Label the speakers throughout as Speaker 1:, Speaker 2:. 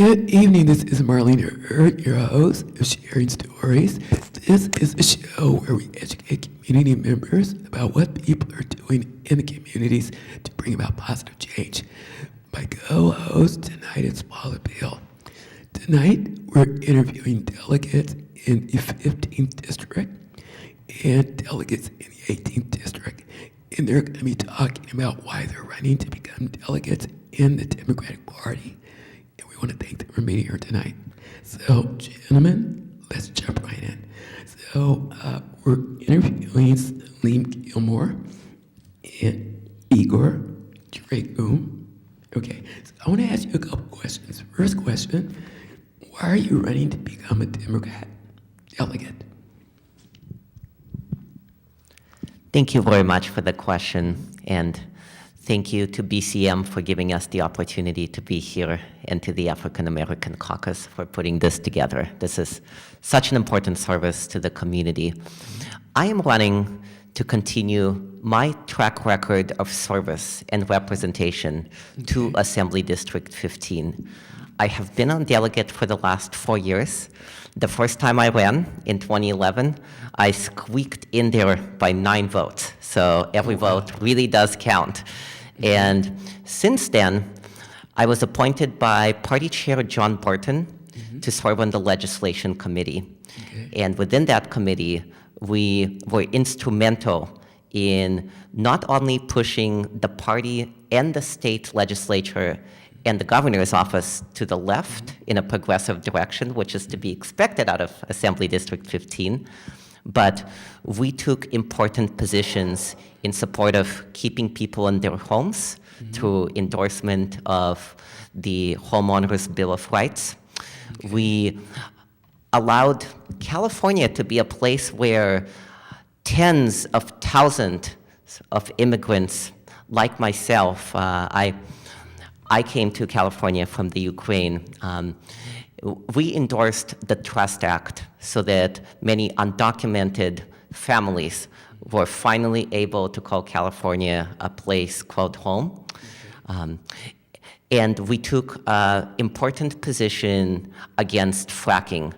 Speaker 1: Good evening, this is Marlene Hurd, your host of Sharing Stories. This is a show where we educate community members about what people are doing in the communities to bring about positive change. My co-host tonight is Paula Beal. Tonight, we're interviewing delegates in the 15th District and delegates in the 18th District. And they're going to be talking about why they're running to become delegates in the Democratic Party. We want to thank them for being here tonight. So, gentlemen, let's jump right in. So, we're interviewing Salim Gilmore and Igor Dragum. Okay, so I want to ask you a couple questions. First question, why are you running to become a Democrat delegate?
Speaker 2: Thank you very much for the question, and thank you to BCM for giving us the opportunity to be here and to the African American Caucus for putting this together. This is such an important service to the community. I am running to continue my track record of service and representation to Assembly District 15. I have been on delegate for the last 4 years. The first time I ran in 2011, I squeaked in there by 9 votes. So every vote really does count. And since then, I was appointed by Party Chair John Burton to serve on the Legislation Committee. And within that committee, we were instrumental in not only pushing the party and the state legislature and the governor's office to the left in a progressive direction, which is to be expected out of Assembly District 15, but we took important positions in support of keeping people in their homes through endorsement of the Homeowners Bill of Rights. We allowed California to be a place where tens of thousands of immigrants like myself, I came to California from the Ukraine. We endorsed the Trust Act so that many undocumented families were finally able to call California a place called home. And we took an important position against fracking,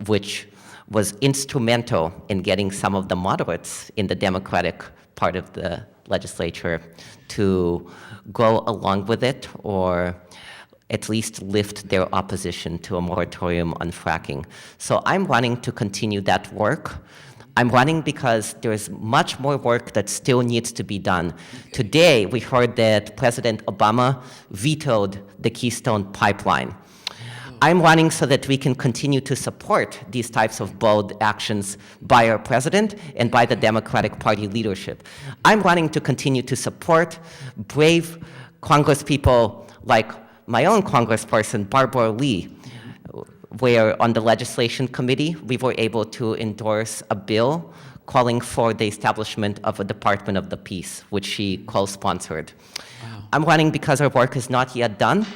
Speaker 2: which was instrumental in getting some of the moderates in the Democratic part of the legislature to go along with it or at least lift their opposition to a moratorium on fracking. So I'm running to continue that work. I'm running because there's much more work that still needs to be done. Today, we heard that President Obama vetoed the Keystone Pipeline. I'm running so that we can continue to support these types of bold actions by our president and by the Democratic Party leadership. I'm running to continue to support brave congresspeople like my own congressperson, Barbara Lee, where on the Legislation Committee, we were able to endorse a bill calling for the establishment of a Department of the Peace, which she co-sponsored. Wow. I'm running because our work is not yet done.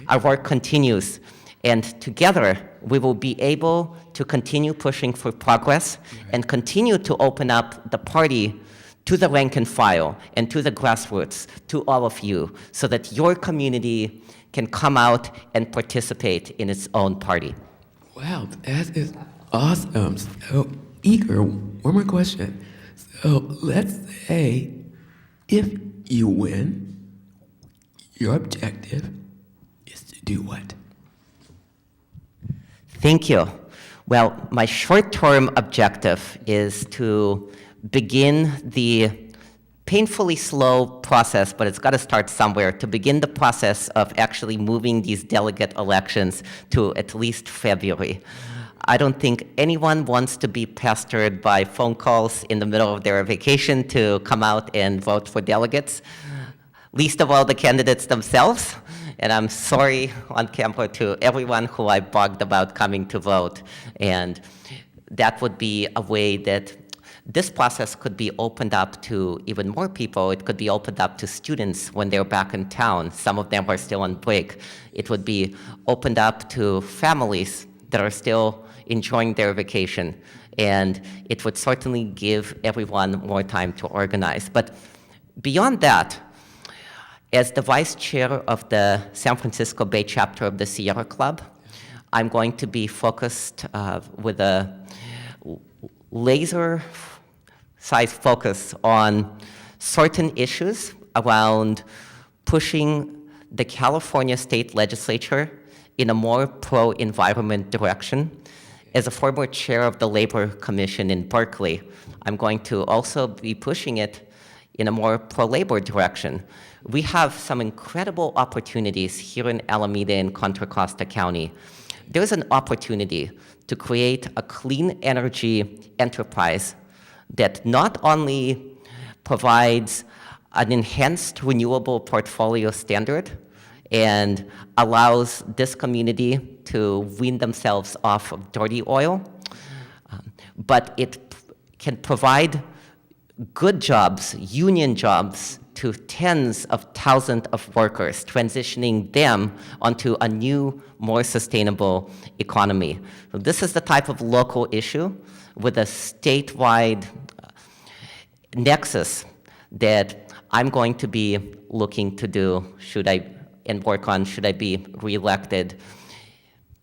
Speaker 2: Our work continues. And together, we will be able to continue pushing for progress and continue to open up the party to the rank and file and to the grassroots, to all of you, so that your community can come out and participate in its own party.
Speaker 1: Wow, that is awesome. So, Igor, one more question. So, let's say if you win, your objective is to do what?
Speaker 2: Thank you. Well, my short-term objective is to begin the painfully slow process, but it's got to start somewhere, to begin the process of actually moving these delegate elections to at least February. I don't think anyone wants to be pestered by phone calls in the middle of their vacation to come out and vote for delegates, least of all the candidates themselves. And I'm sorry on camera to everyone who I bugged about coming to vote. And that would be a way that this process could be opened up to even more people. It could be opened up to students when they're back in town. Some of them are still on break. It would be opened up to families that are still enjoying their vacation. And it would certainly give everyone more time to organize. But beyond that, As the vice chair of the San Francisco Bay chapter of the Sierra Club, I'm going to be focused with a laser-sized focus on certain issues around pushing the California state legislature in a more pro-environment direction. As a former chair of the Labor Commission in Berkeley, I'm going to also be pushing it in a more pro-labor direction. We have some incredible opportunities here in Alameda and Contra Costa County. There's an opportunity to create a clean energy enterprise that not only provides an enhanced renewable portfolio standard and allows this community to wean themselves off of dirty oil, but it can provide good jobs, union jobs, to tens of thousands of workers, transitioning them onto a new, more sustainable economy. So this is the type of local issue with a statewide nexus that I'm going to be looking to do and work on should I be reelected.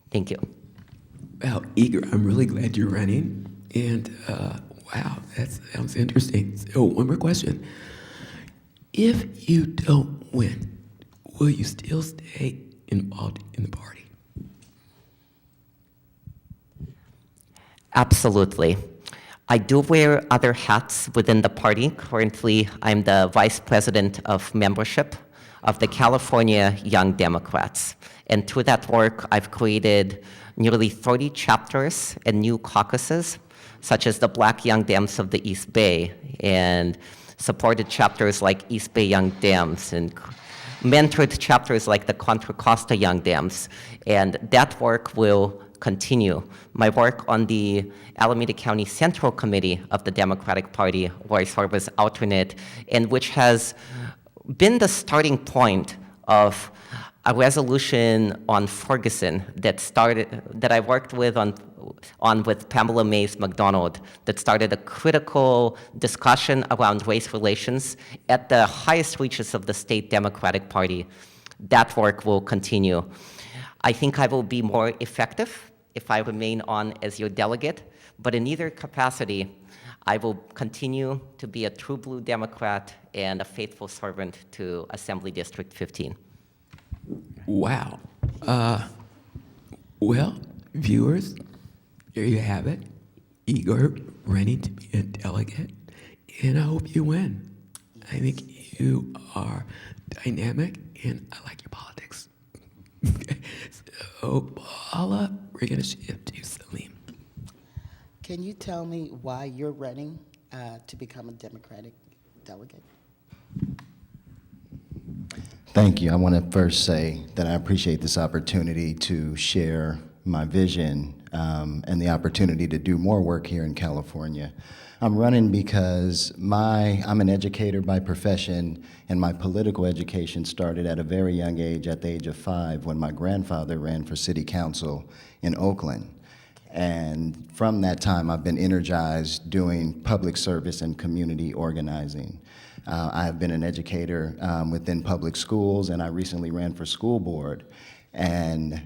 Speaker 2: Thank you.
Speaker 1: Well, Igor, I'm really glad you're running. And wow, that sounds interesting. So one more question. If you don't win, will you still stay involved in the party?
Speaker 2: Absolutely. I do wear other hats within the party. Currently, I'm the vice president of membership of the California Young Democrats. And through that work, I've created nearly 30 chapters and new caucuses, such as the Black Young Dems of the East Bay, and supported chapters like East Bay Young Dems, and mentored chapters like the Contra Costa Young Dems. And that work will continue. My work on the Alameda County Central Committee of the Democratic Party, where I serve as alternate, and which has been the starting point of a resolution on Ferguson that I worked with on with Pamela Mays McDonald, that started a critical discussion around race relations at the highest reaches of the state Democratic Party. That work will continue. I think I will be more effective if I remain on as your delegate, but in either capacity, I will continue to be a true blue Democrat and a faithful servant to Assembly District 15.
Speaker 1: Wow. Well, viewers, there you have it. Igor running to be a delegate, and I hope you win. I think you are dynamic, and I like your politics. So, Paula, we're going to shift to Salim.
Speaker 3: Can you tell me why you're running to become a Democratic delegate?
Speaker 4: Thank you. I want to first say that I appreciate this opportunity to share my vision and the opportunity to do more work here in California. I'm running because I'm an educator by profession, and my political education started at a very young age, at the age of 5, when my grandfather ran for city council in Oakland. And from that time, I've been energized doing public service and community organizing. I have been an educator within public schools, and I recently ran for school board. And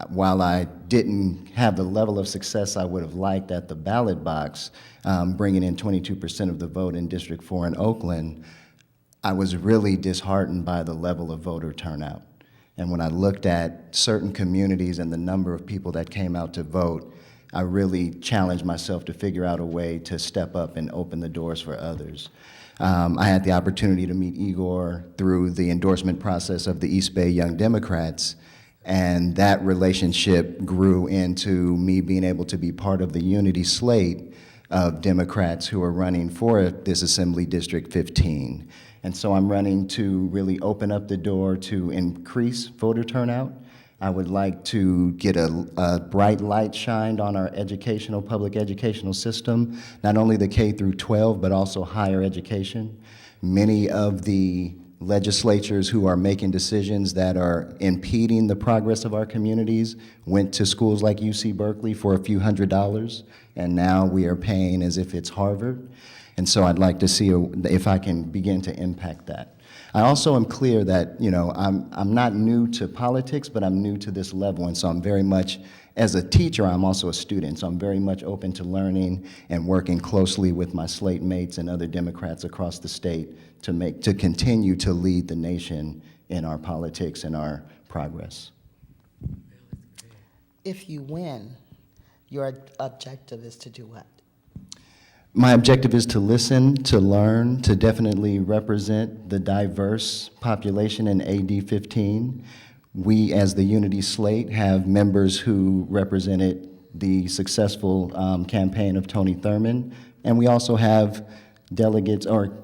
Speaker 4: while I didn't have the level of success I would have liked at the ballot box, bringing in 22% of the vote in District 4 in Oakland, I was really disheartened by the level of voter turnout. And when I looked at certain communities and the number of people that came out to vote, I really challenged myself to figure out a way to step up and open the doors for others. I had the opportunity to meet Igor through the endorsement process of the East Bay Young Democrats, and that relationship grew into me being able to be part of the unity slate of Democrats who are running for this Assembly District 15. And so I'm running to really open up the door to increase voter turnout. I would like to get a bright light shined on our public educational system, not only the K through 12, but also higher education. Many of the legislatures who are making decisions that are impeding the progress of our communities went to schools like UC Berkeley for a few $100s, and now we are paying as if it's Harvard. And so I'd like to see if I can begin to impact that. I also am clear that, I'm not new to politics, but I'm new to this level, and so I'm very much, as a teacher, I'm also a student, so I'm very much open to learning and working closely with my slate mates and other Democrats across the state to continue to lead the nation in our politics and our progress.
Speaker 3: If you win, your objective is to do what?
Speaker 4: My objective is to listen, to learn, to definitely represent the diverse population in AD 15. We, as the Unity Slate, have members who represented the successful campaign of Tony Thurmond, and we also have delegates or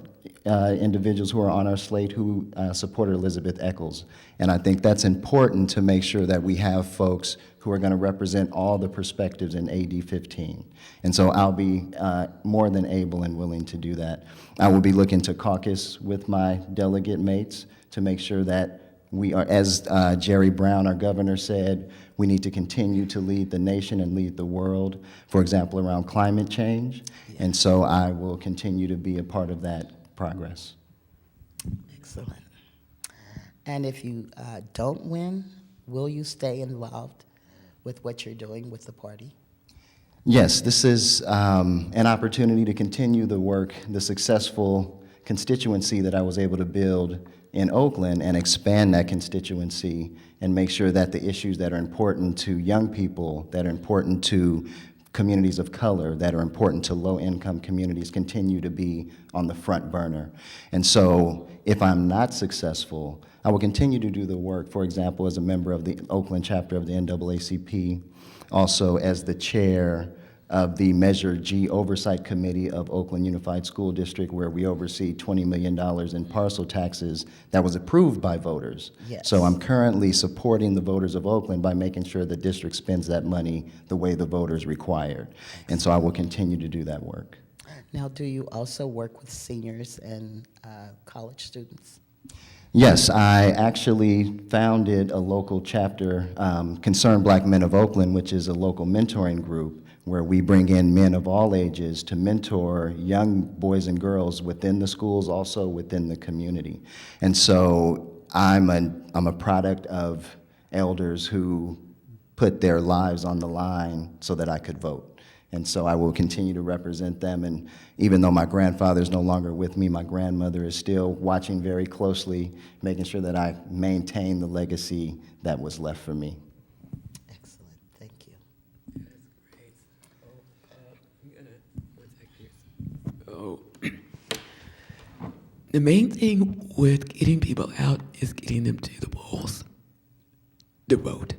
Speaker 4: individuals who are on our slate who supported Elizabeth Eccles. And I think that's important to make sure that we have folks who are going to represent all the perspectives in AD 15. And so I'll be more than able and willing to do that. I will be looking to caucus with my delegate mates to make sure that we are, as Jerry Brown, our governor, said, we need to continue to lead the nation and lead the world, for example, around climate change. And so I will continue to be a part of that progress.
Speaker 3: Excellent. And if you don't win, will you stay involved with what you're doing with the party?
Speaker 4: Yes, this is an opportunity to continue the work, the successful constituency that I was able to build in Oakland, and expand that constituency and make sure that the issues that are important to young people, that are important to communities of color, that are important to low-income communities continue to be on the front burner. And so if I'm not successful, I will continue to do the work, for example, as a member of the Oakland chapter of the NAACP, also as the chair of the Measure G Oversight Committee of Oakland Unified School District, where we oversee $20 million in parcel taxes that was approved by voters.
Speaker 3: Yes.
Speaker 4: So I'm currently supporting the voters of Oakland by making sure the district spends that money the way the voters required. And so I will continue to do that work.
Speaker 3: Now, do you also work with seniors and college students?
Speaker 4: Yes, I actually founded a local chapter, Concerned Black Men of Oakland, which is a local mentoring group where we bring in men of all ages to mentor young boys and girls within the schools, also within the community. And so I'm a product of elders who put their lives on the line so that I could vote. And so I will continue to represent them. And even though my grandfather is no longer with me, my grandmother is still watching very closely, making sure that I maintain the legacy that was left for me.
Speaker 3: Excellent, thank you.
Speaker 1: That's great. I'm gonna, one second here. So, the main thing with getting people out is getting them to the polls to vote.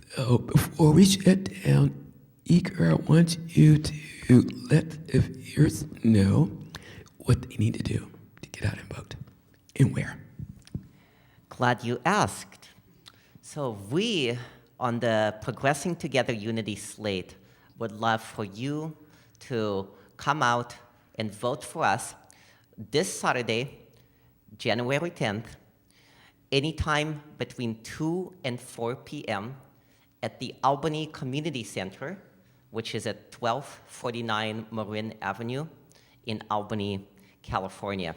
Speaker 1: So before we shut down, Eager, I want you to let the viewers know what they need to do to get out and vote and where.
Speaker 2: Glad you asked. So we, on the Progressing Together Unity slate, would love for you to come out and vote for us this Saturday, January 10th, anytime between 2 and 4 p.m. at the Albany Community Center, which is at 1249 Marin Avenue in Albany, California.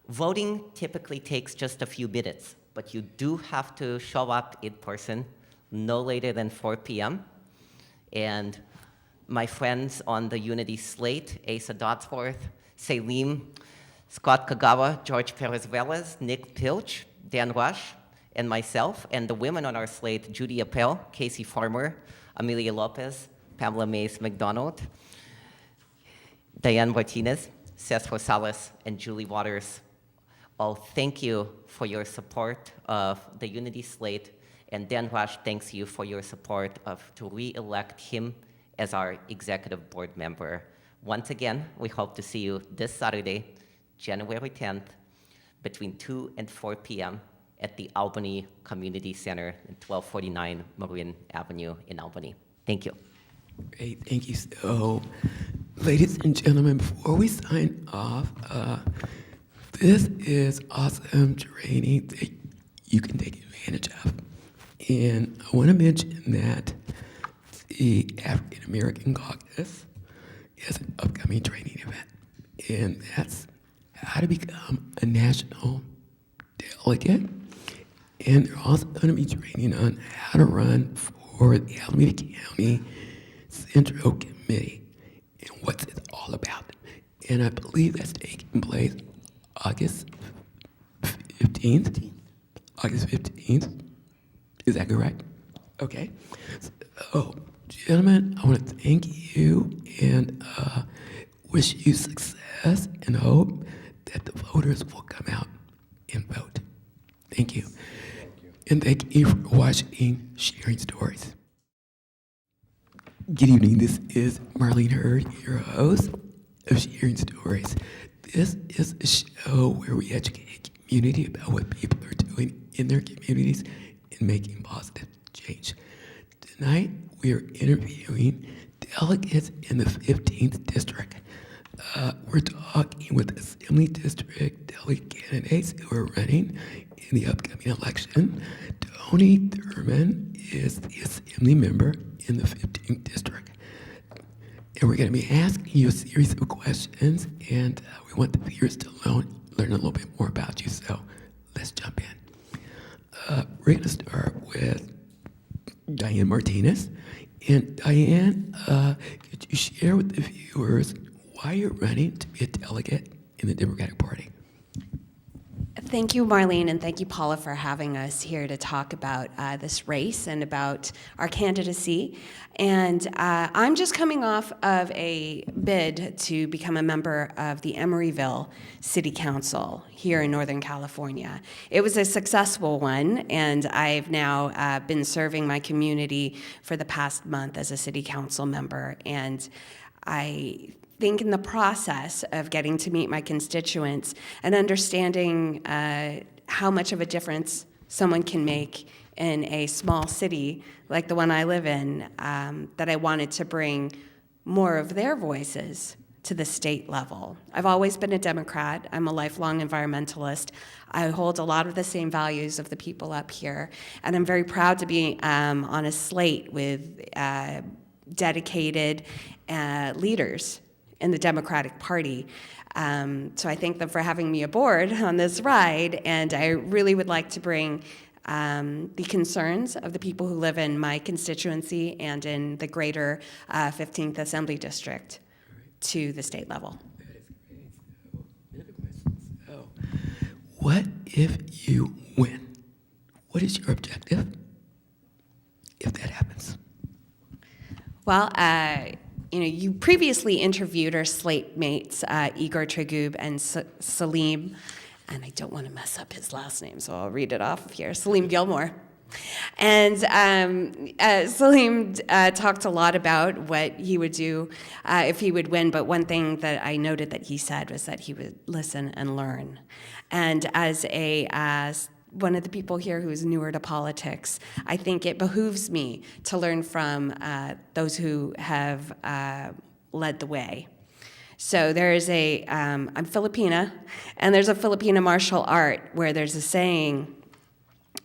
Speaker 2: Voting typically takes just a few minutes, but you do have to show up in person no later than 4 p.m. And my friends on the Unity slate, Asa Dodsworth, Salim, Scott Kagawa, George Perez-Velez, Nick Pilch, Dan Rush, and myself, and the women on our slate, Judy Appel, Casey Farmer, Amelia Lopez, Pamela Mays McDonald, Diane Martinez, Seth Rosales, and Julie Waters. All thank you for your support of the Unity slate, and Dan Rush thanks you for your support to re-elect him as our executive board member. Once again, we hope to see you this Saturday, January 10th, between 2 and 4 p.m. at the Albany Community Center at 1249 Marin Avenue in Albany. Thank you.
Speaker 1: Great, thank you. So, ladies and gentlemen, before we sign off, this is awesome training that you can take advantage of. And I want to mention that the African American Caucus is an upcoming training event. And that's how to become a national delegate, and they're also going to be training on how to run for the Alameda County Central Committee and what's it all about. And I believe that's taking place August 15th. August 15th. Is that correct? Okay. So, gentlemen, I want to thank you and wish you success and hope that the voters will come out and vote. Thank you. And thank you for watching Sharing Stories. Good evening. This is Marlene Hurd, your host of Sharing Stories. This is a show where we educate the community about what people are doing in their communities and making positive change. Tonight, we are interviewing delegates in the 15th District. We're talking with Assembly District delegate candidates who are running in the upcoming election. Tony Thurman is the Assembly member in the 15th District. And we're going to be asking you a series of questions, and we want the viewers to learn a little bit more about you, so let's jump in. We're going to start with Diane Martinez. And Diane, could you share with the viewers why you're running to be a delegate in the Democratic Party?
Speaker 5: Thank you, Marlene, and thank you, Paula, for having us here to talk about this race and about our candidacy. And I'm just coming off of a bid to become a member of the Emeryville City Council here in Northern California. It was a successful one, and I've now been serving my community for the past month as a city council member. And I think in the process of getting to meet my constituents and understanding how much of a difference someone can make in a small city like the one I live in, that I wanted to bring more of their voices to the state level. I've always been a Democrat. I'm a lifelong environmentalist. I hold a lot of the same values of the people up here, and I'm very proud to be on a slate with dedicated leaders in the Democratic Party. So I thank them for having me aboard on this ride, and I really would like to bring the concerns of the people who live in my constituency and in the greater 15th Assembly District to the state level.
Speaker 1: That is great. So, another question. So, what if you win? What is your objective if that happens?
Speaker 5: Well, you previously interviewed our slate mates, Igor Tragub and Salim, and I don't want to mess up his last name, so I'll read it off here, Salim Gilmore. And Salim talked a lot about what he would do if he would win, but one thing that I noted that he said was that he would listen and learn. And as one of the people here who's newer to politics, I think it behooves me to learn from those who have led the way. So there is I'm Filipina, and there's a Filipina martial art where there's a saying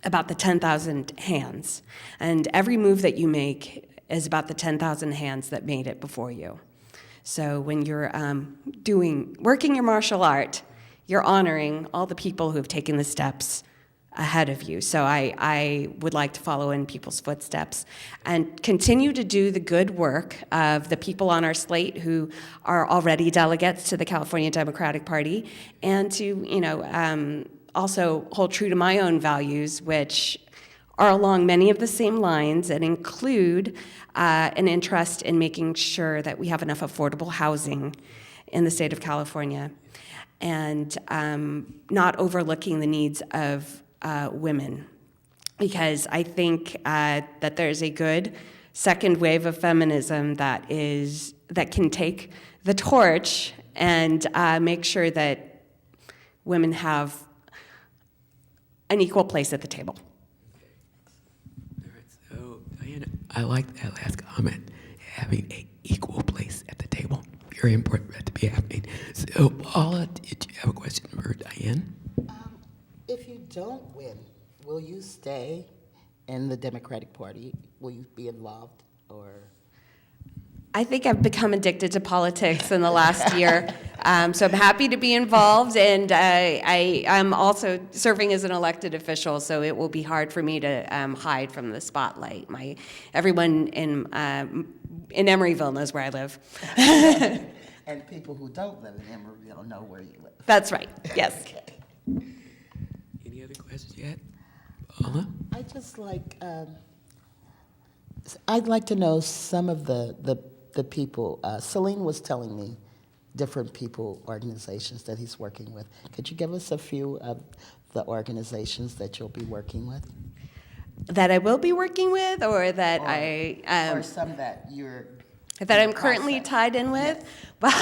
Speaker 5: about the 10,000 hands. And every move that you make is about the 10,000 hands that made it before you. So when you're working your martial art, you're honoring all the people who have taken the steps ahead of you. So I would like to follow in people's footsteps and continue to do the good work of the people on our slate who are already delegates to the California Democratic Party, and to also hold true to my own values, which are along many of the same lines and include an interest in making sure that we have enough affordable housing in the state of California, and not overlooking the needs of women, because I think that there's a good second wave of feminism that can take the torch and make sure that women have an equal place at the table.
Speaker 1: All right, so Diana, I like that last comment, having an equal place at the table. Very important for that to be happening. So Paula, did you have a question for Diane?
Speaker 3: If you don't win, will you stay in the Democratic Party? Will you be involved, or?
Speaker 5: I think I've become addicted to politics in the last year. So I'm happy to be involved, and I'm also serving as an elected official, so it will be hard for me to hide from the spotlight. Everyone in Emeryville knows where I live.
Speaker 3: And people who don't live in Emeryville know where you live.
Speaker 5: That's right, yes.
Speaker 1: Any other questions yet? Paula?
Speaker 3: I'd like to know some of the people. Celine was telling me different people, organizations that he's working with. Could you give us a few of the organizations that you'll be working with?
Speaker 5: That I will be working with, or that
Speaker 3: or some that you're
Speaker 5: that I'm currently tied in with? Well,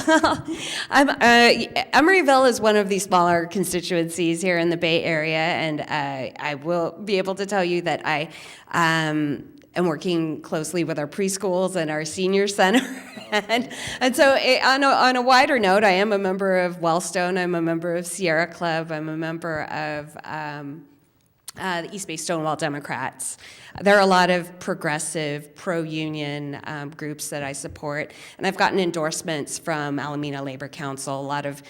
Speaker 5: Emeryville is one of the smaller constituencies here in the Bay Area, and I will be able to tell you that I am working closely with our preschools and our senior center. and so on a wider note, I am a member of Wellstone, I'm a member of Sierra Club, I'm a member of the East Bay Stonewall Democrats. There are a lot of progressive, pro-union groups that I support, and I've gotten endorsements from Alameda Labor Council, a lot of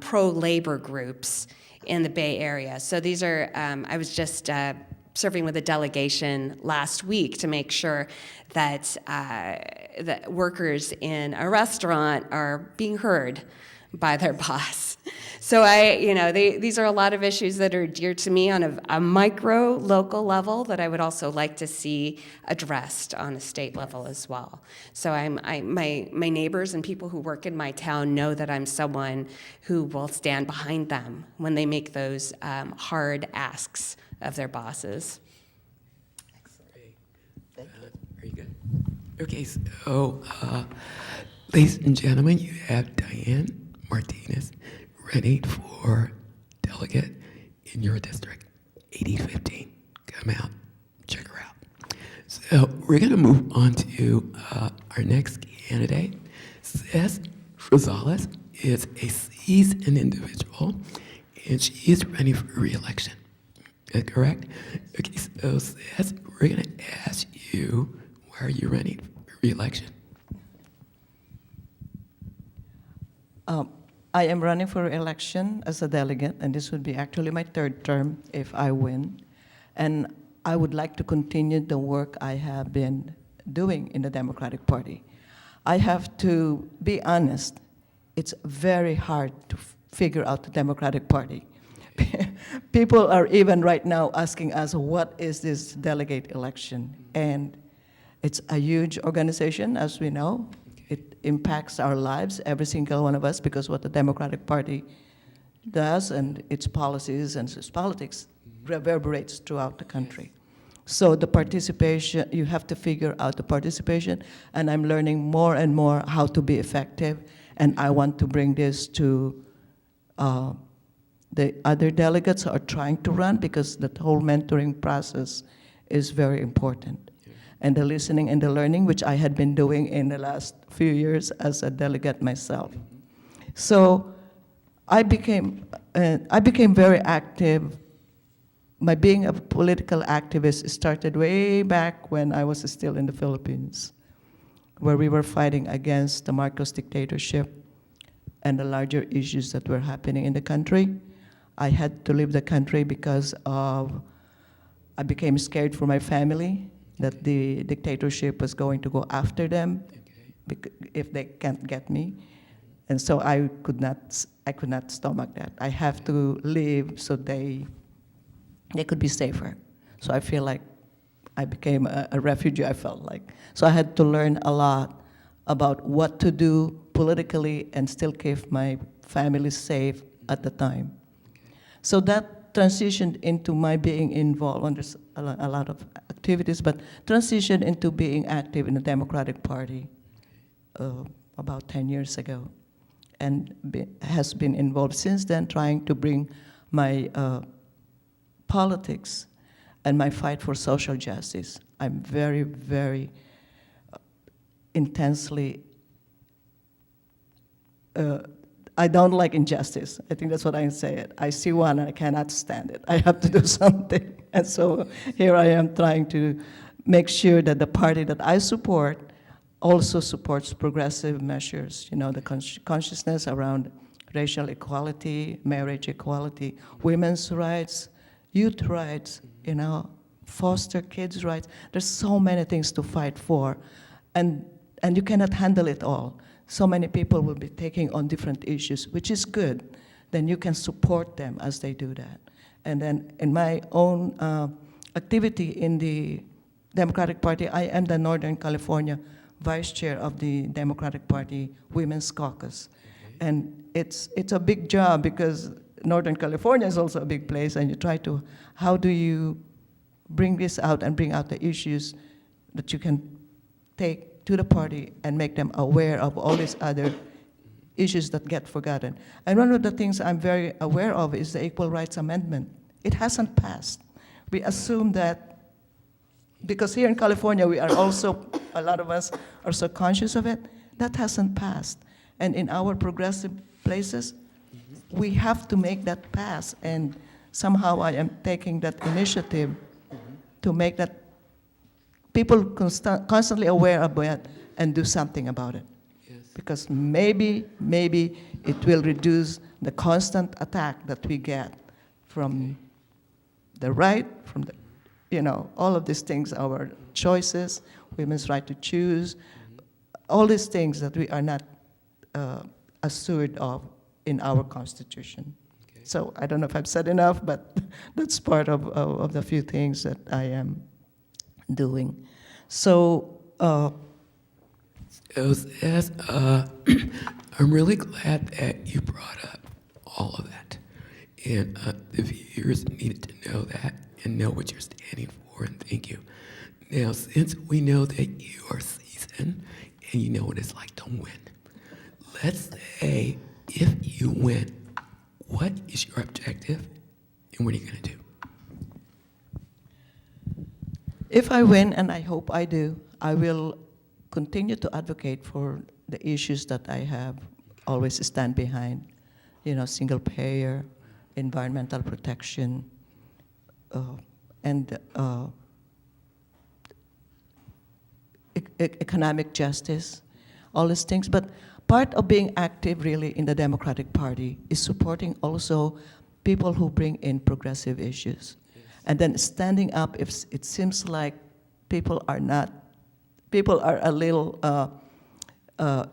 Speaker 5: pro-labor groups in the Bay Area. So these are, I was just serving with a delegation last week to make sure that that workers in a restaurant are being heard by their boss. So these are a lot of issues that are dear to me on a micro local level that I would also like to see addressed on a state level as well. So my neighbors and people who work in my town know that I'm someone who will stand behind them when they make those hard asks of their bosses.
Speaker 1: Very good. Okay, so, ladies and gentlemen, you have Diane Martinez running for delegate in your district, 8015. Come out, check her out. So we're going to move on to our next candidate. Cez Rosales is a seasoned individual, and she is running for re-election. Is that correct? Okay, so Cez, we're going to ask you, why are you running for re-election?
Speaker 6: I am running for election as a delegate, and this would be actually my third term if I win. And I would like to continue the work I have been doing in the Democratic Party. I have to be honest, it's very hard to figure out the Democratic Party. People are even right now asking us, what is this delegate election? And it's a huge organization, as we know. It impacts our lives, every single one of us, because what the Democratic Party does and its policies and its politics reverberates throughout the country. So the participation, you have to figure out the participation, and I'm learning more and more how to be effective, and I want to bring this to the other delegates who are trying to run, because the whole mentoring process is very important. And the listening and the learning, which I had been doing in the last few years as a delegate myself. So I became very active. My being a political activist started way back when I was still in the Philippines, where we were fighting against the Marcos dictatorship and the larger issues that were happening in the country. I had to leave the country because I became scared for my family, that the dictatorship was going to go after them if they can't get me. And so I could not stomach that. I have to leave so they could be safer. So I feel like I became a refugee, I felt like. So I had to learn a lot about what to do politically and still keep my family safe at the time. So that transitioned into my being involved, and there's a lot of activities, but transitioned into being active in the Democratic Party about 10 years ago, and has been involved since then, trying to bring my politics and my fight for social justice. I'm very, very intensely I don't like injustice. I think that's what I say it. I see one and I cannot stand it. I have to do something. And so here I am trying to make sure that the party that I support also supports progressive measures, the consciousness around racial equality, marriage equality, women's rights, youth rights, foster kids' rights. There's so many things to fight for, and you cannot handle it all. So many people will be taking on different issues, which is good. Then you can support them as they do that. And then in my own activity in the Democratic Party, I am the Northern California Vice Chair of the Democratic Party Women's Caucus. And it's a big job because Northern California is also a big place, and you try to, how do you bring this out and bring out the issues that you can take to the party and make them aware of all these other issues that get forgotten. And one of the things I'm very aware of is the Equal Rights Amendment. It hasn't passed. We assume that, because here in California, we are also, a lot of us are so conscious of it, that hasn't passed. And in our progressive places, we have to make that pass. And somehow I am taking that initiative to make that people constantly aware of it and do something about it.
Speaker 1: Yes.
Speaker 6: Because maybe it will reduce the constant attack that we get from the right, from the, all of these things, our choices, women's right to choose, all these things that we are not assured of in our Constitution.
Speaker 1: Okay.
Speaker 6: So I don't know if I've said enough, but that's part of the few things that I am doing. So,
Speaker 1: Yes, I'm really glad that you brought up all of that. And the viewers needed to know that and know what you're standing for, and thank you. Now, since we know that you are seasoned and you know what it's like to win, let's say if you win, what is your objective and what are you going to do?
Speaker 6: if I win, and I hope I do, I will continue to advocate for the issues that I have always stand behind, single payer, environmental protection, and economic justice, all these things. But part of being active really in the Democratic Party is supporting also people who bring in progressive issues. And then standing up if it seems like people are a little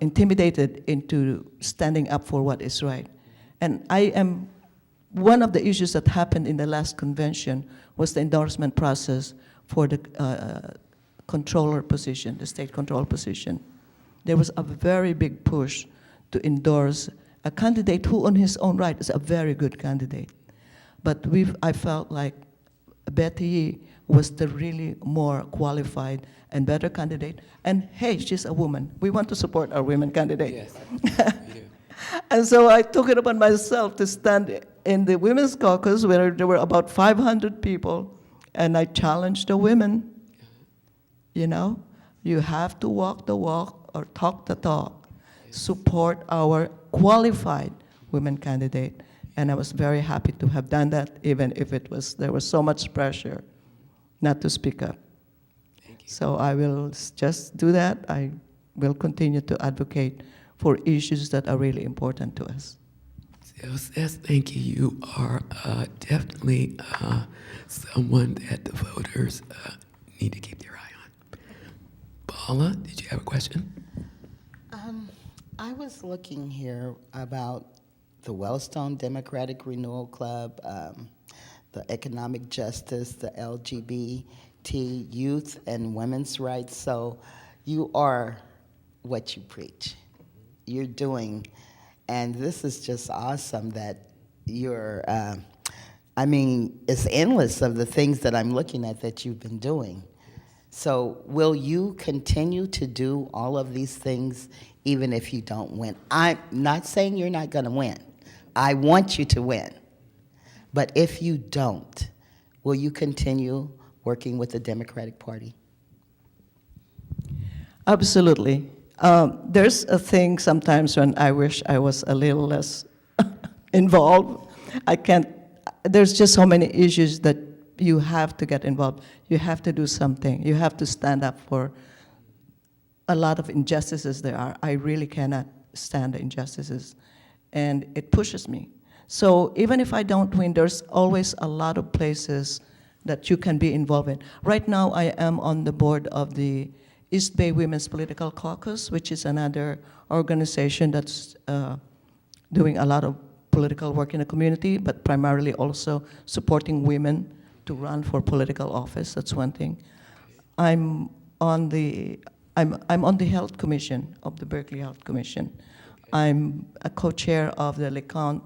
Speaker 6: intimidated into standing up for what is right. And one of the issues that happened in the last convention was the endorsement process for the controller position, the state control position. There was a very big push to endorse a candidate who on his own right is a very good candidate. But I felt like Betty was the really more qualified and better candidate. And hey, she's a woman. We want to support our women candidate.
Speaker 1: Yes, we do.
Speaker 6: And so I took it upon myself to stand in the Women's Caucus where there were about 500 people, and I challenged the women. You have to walk the walk or talk the talk. Support our qualified women candidate. And I was very happy to have done that, even if there was so much pressure not to speak up.
Speaker 1: Thank you.
Speaker 6: So I will just do that. I will continue to advocate for issues that are really important to us.
Speaker 1: Yes, thank you. You are definitely someone that the voters need to keep their eye on. Paula, did you have a question?
Speaker 3: I was looking here about the Wellstone Democratic Renewal Club, the economic justice, the LGBT youth and women's rights. So you are what you preach. You're doing, and this is just awesome that you're, it's endless of the things that I'm looking at that you've been doing. So will you continue to do all of these things even if you don't win? I'm not saying you're not going to win. I want you to win. But if you don't, will you continue working with the Democratic Party?
Speaker 6: Absolutely. There's a thing sometimes when I wish I was a little less involved. There's just so many issues that you have to get involved. You have to do something. You have to stand up for a lot of injustices there are. I really cannot stand the injustices, and it pushes me. So even if I don't win, there's always a lot of places that you can be involved in. Right now, I am on the board of the East Bay Women's Political Caucus, which is another organization that's doing a lot of political work in the community, but primarily also supporting women to run for political office. That's one thing. I'm on the Health Commission of the Berkeley Health Commission. I'm a co-chair of the LeConte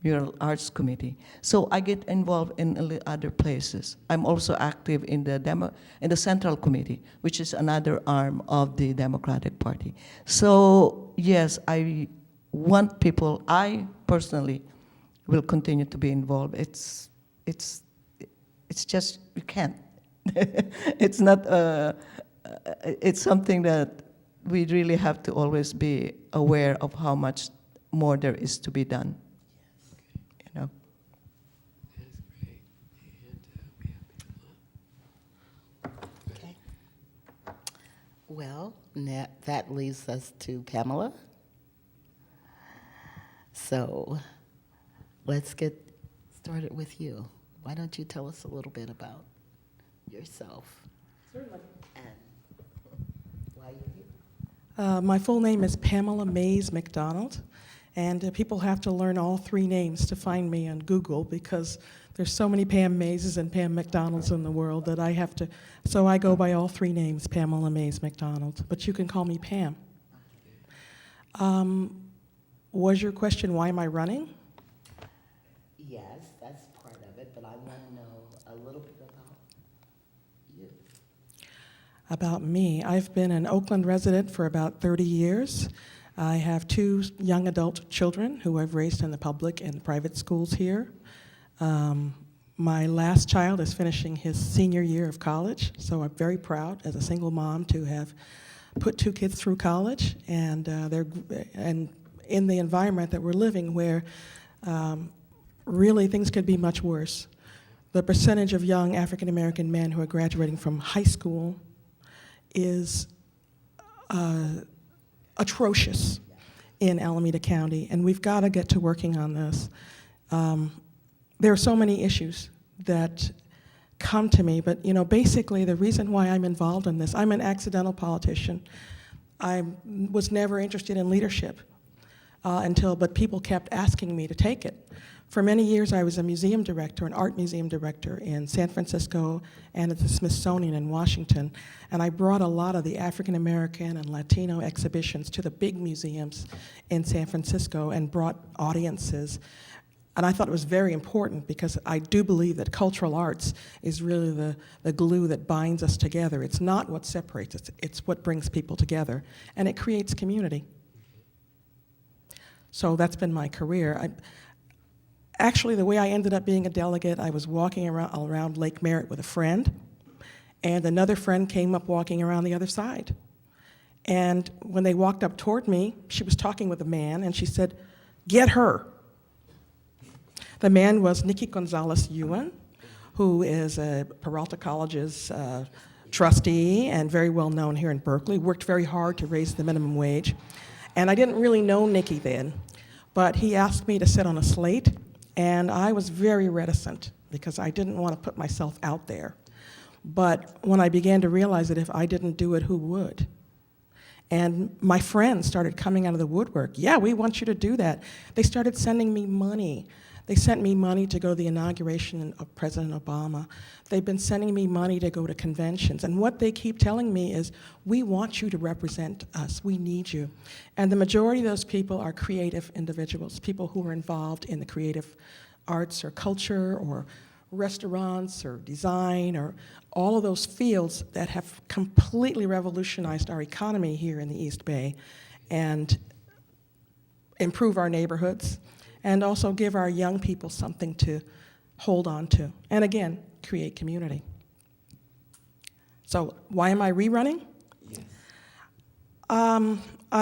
Speaker 6: Mural Arts Committee. So I get involved in other places. I'm also active in the Central Committee, which is another arm of the Democratic Party. So yes, I personally will continue to be involved. It's just, you can't. It's not, it's something that we really have to always be aware of how much more there is to be done. You know?
Speaker 1: That's great. And we have Pamela.
Speaker 3: Okay. Well, that leads us to Pamela. So let's get started with you. Why don't you tell us a little bit about yourself?
Speaker 7: Certainly.
Speaker 3: And why you're here?
Speaker 7: My full name is Pamela Mays McDonald, and people have to learn all three names to find me on Google because there's so many Pam Mayses and Pam McDonalds in the world that I have to, so I go by all three names, Pamela Mays McDonald, but you can call me Pam. Was your question, why am I running?
Speaker 3: Yes, that's part of it, but I want to know a little bit about you.
Speaker 7: About me, I've been an Oakland resident for about 30 years. I have 2 young adult children who I've raised in the public and private schools here. My last child is finishing his senior year of college, so I'm very proud as a single mom to have put 2 kids through college, and they're in the environment that we're living where really things could be much worse. The percentage of young African American men who are graduating from high school is atrocious in Alameda County, and we've got to get to working on this. There are so many issues that come to me, but basically the reason why I'm involved in this, I'm an accidental politician. I was never interested in leadership but people kept asking me to take it. For many years, I was a museum director, an art museum director in San Francisco and at the Smithsonian in Washington, and I brought a lot of the African American and Latino exhibitions to the big museums in San Francisco and brought audiences. And I thought it was very important because I do believe that cultural arts is really the glue that binds us together. It's not what separates us, it's what brings people together, and it creates community. So that's been my career. Actually, the way I ended up being a delegate, I was walking around Lake Merritt with a friend, and another friend came up walking around the other side. And when they walked up toward me, she was talking with a man, and she said, "Get her." The man was Nikki Gonzalez-Ewan, who is a Peralta College's trustee and very well known here in Berkeley, worked very hard to raise the minimum wage. And I didn't really know Nikki then, but he asked me to sit on a slate, and I was very reticent because I didn't want to put myself out there. But when I began to realize that if I didn't do it, who would? And my friends started coming out of the woodwork. "Yeah, we want you to do that." They started sending me money. They sent me money to go to the inauguration of President Obama. They've been sending me money to go to conventions. And what they keep telling me is, "We want you to represent us. We need you." And the majority of those people are creative individuals, people who are involved in the creative arts or culture or restaurants or design or all of those fields that have completely revolutionized our economy here in the East Bay and improve our neighborhoods, and also give our young people something to hold on to. And again, create community. So why am I rerunning? Yes.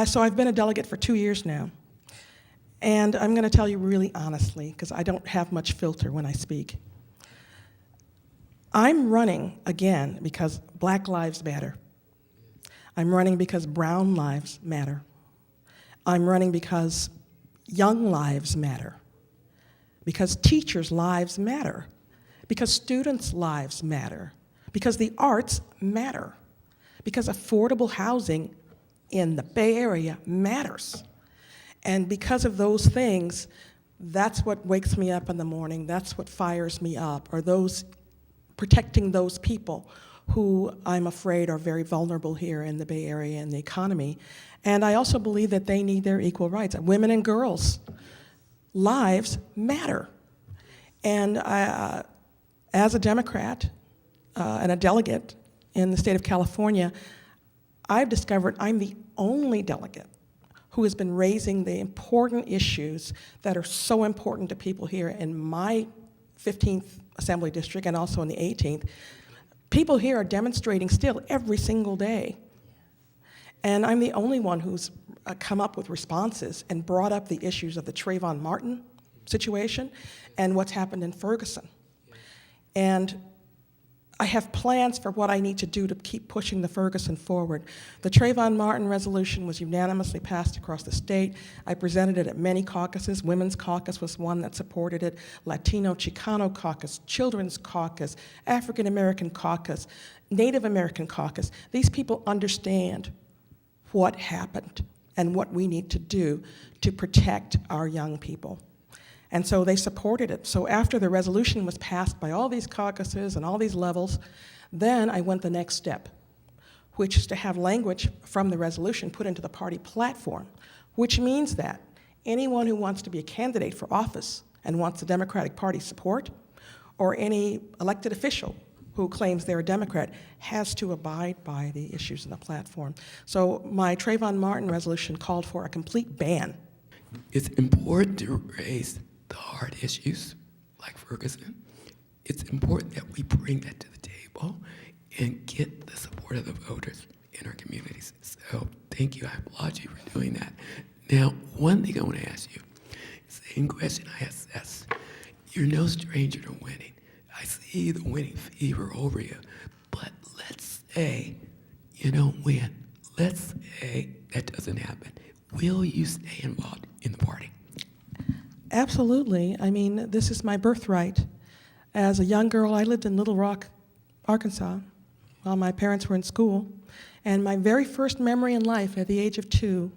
Speaker 7: So I've been a delegate for 2 years now. And I'm going to tell you really honestly, because I don't have much filter when I speak. I'm running again because Black Lives Matter. I'm running because brown lives matter. I'm running because young lives matter, because teachers' lives matter, because students' lives matter, because the arts matter, because affordable housing in the Bay Area matters. And because of those things, that's what wakes me up in the morning, that's what fires me up, are those protecting those people who I'm afraid are very vulnerable here in the Bay Area and the economy. And I also believe that they need their equal rights. Women and girls' lives matter. And as a Democrat and a delegate in the state of California, I've discovered I'm the only delegate who has been raising the important issues that are so important to people here in my 15th Assembly District and also in the 18th. People here are demonstrating still every single day. And I'm the only one who's come up with responses and brought up the issues of the Trayvon Martin situation and what's happened in Ferguson. And I have plans for what I need to do to keep pushing the Ferguson forward. The Trayvon Martin resolution was unanimously passed across the state. I presented it at many caucuses. Women's Caucus was one that supported it, Latino Chicano Caucus, Children's Caucus, African American Caucus, Native American Caucus. These people understand what happened and what we need to do to protect our young people. And so they supported it. So after the resolution was passed by all these caucuses and all these levels, then I went the next step, which is to have language from the resolution put into the party platform, which means that anyone who wants to be a candidate for office and wants the Democratic Party support, or any elected official who claims they're a Democrat, has to abide by the issues in the platform. So my Trayvon Martin resolution called for a complete ban.
Speaker 1: It's important to raise the hard issues like Ferguson. It's important that we bring that to the table and get the support of the voters in our communities. So thank you, I applaud you for doing that. Now, one thing I want to ask you, same question I asked Seth. You're no stranger to winning. I see the winning fever over you, but let's say you don't win. Let's say that doesn't happen. Will you stay involved in the party?
Speaker 7: Absolutely. I mean, this is my birthright. As a young girl, I lived in Little Rock, Arkansas, while my parents were in school. And my very first memory in life at the age of 2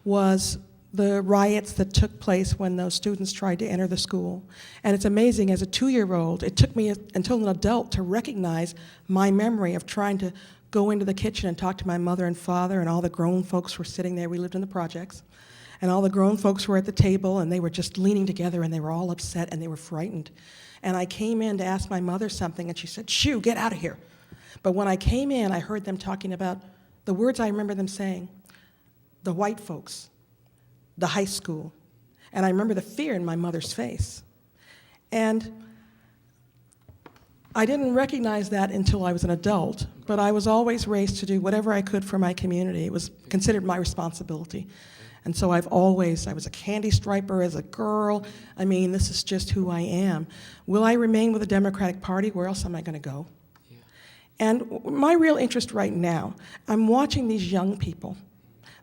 Speaker 7: was the riots that took place when those students tried to enter the school. And it's amazing, as a 2-year-old, it took me until an adult to recognize my memory of trying to go into the kitchen and talk to my mother and father, and all the grown folks were sitting there. We lived in the projects. And all the grown folks were at the table, and they were just leaning together, and they were all upset, and they were frightened. And I came in to ask my mother something, and she said, "Shoo, get out of here." But when I came in, I heard them talking about the words I remember them saying, the white folks, the high school. And I remember the fear in my mother's face. And I didn't recognize that until I was an adult, but I was always raised to do whatever I could for my community. It was considered my responsibility. And so I was a candy striper as a girl. I mean, this is just who I am. Will I remain with the Democratic Party? Where else am I going to go? Yeah. And my real interest right now, I'm watching these young people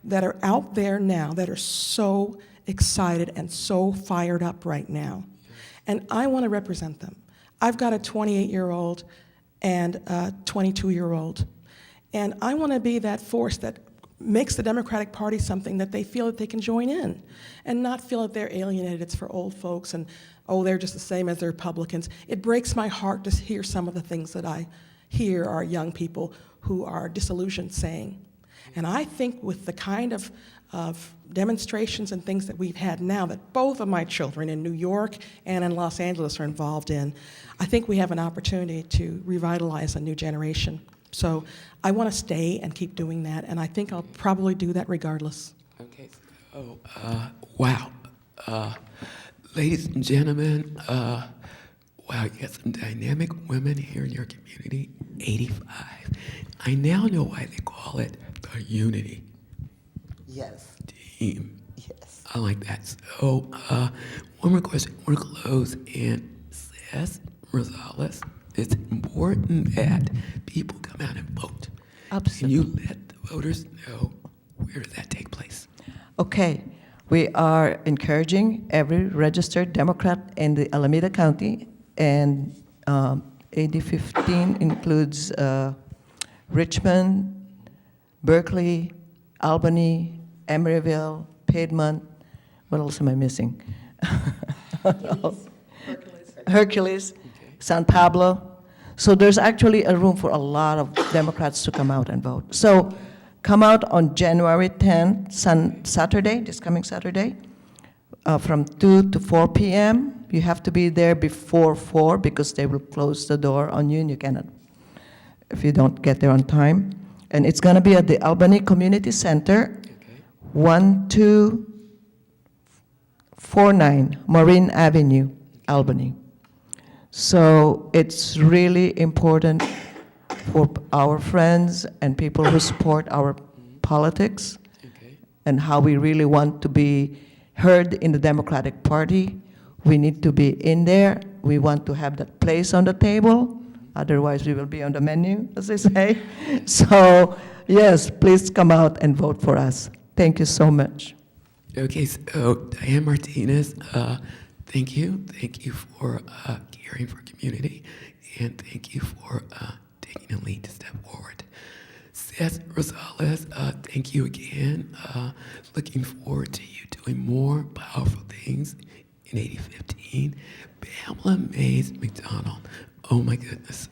Speaker 7: that are out there now that are so excited and so fired up right now. Yeah. And I want to represent them. I've got a 28-year-old and a 22-year-old. And I want to be that force that makes the Democratic Party something that they feel that they can join in and not feel that they're alienated. It's for old folks and, oh, they're just the same as the Republicans. It breaks my heart to hear some of the things that I hear our young people who are disillusioned saying. And I think with the kind of demonstrations and things that we've had now that both of my children in New York and in Los Angeles are involved in, I think we have an opportunity to revitalize a new generation. So I want to stay and keep doing that, and I think I'll probably do that regardless.
Speaker 1: Okay, so, wow. Ladies and gentlemen, wow, you got some dynamic women here in your community, 85. I now know why they call it the Unity
Speaker 3: Yes.
Speaker 1: Team.
Speaker 3: Yes.
Speaker 1: I like that. So, one more question. We're going to close, and Cesc Rosales, it's important that people come out and vote.
Speaker 6: Absolutely.
Speaker 1: And you let the voters know where does that take place?
Speaker 6: Okay, we are encouraging every registered Democrat in the Alameda County, and AD 15 includes Richmond, Berkeley, Albany, Emeryville, Piedmont. What else am I missing? Hercules, San Pablo. So there's actually a room for a lot of Democrats to come out and vote. So come out on January 10th, Saturday, this coming Saturday, from 2 to 4 p.m. You have to be there before 4 because they will close the door on you and you cannot, if you don't get there on time. And it's going to be at the Albany Community Center, 1249 Marine Avenue, Albany. So it's really important for our friends and people who support our politics and how we really want to be heard in the Democratic Party. We need to be in there. We want to have that place on the table. Otherwise, we will be on the menu, as they say. So, yes, please come out and vote for us. Thank you so much.
Speaker 1: Okay, so Diane Martinez, thank you. Thank you for caring for community, and thank you for taking a lead to step forward. Seth Rosales, thank you again. Looking forward to you doing more powerful things in 8015. Pamela Mays McDonald, oh my goodness.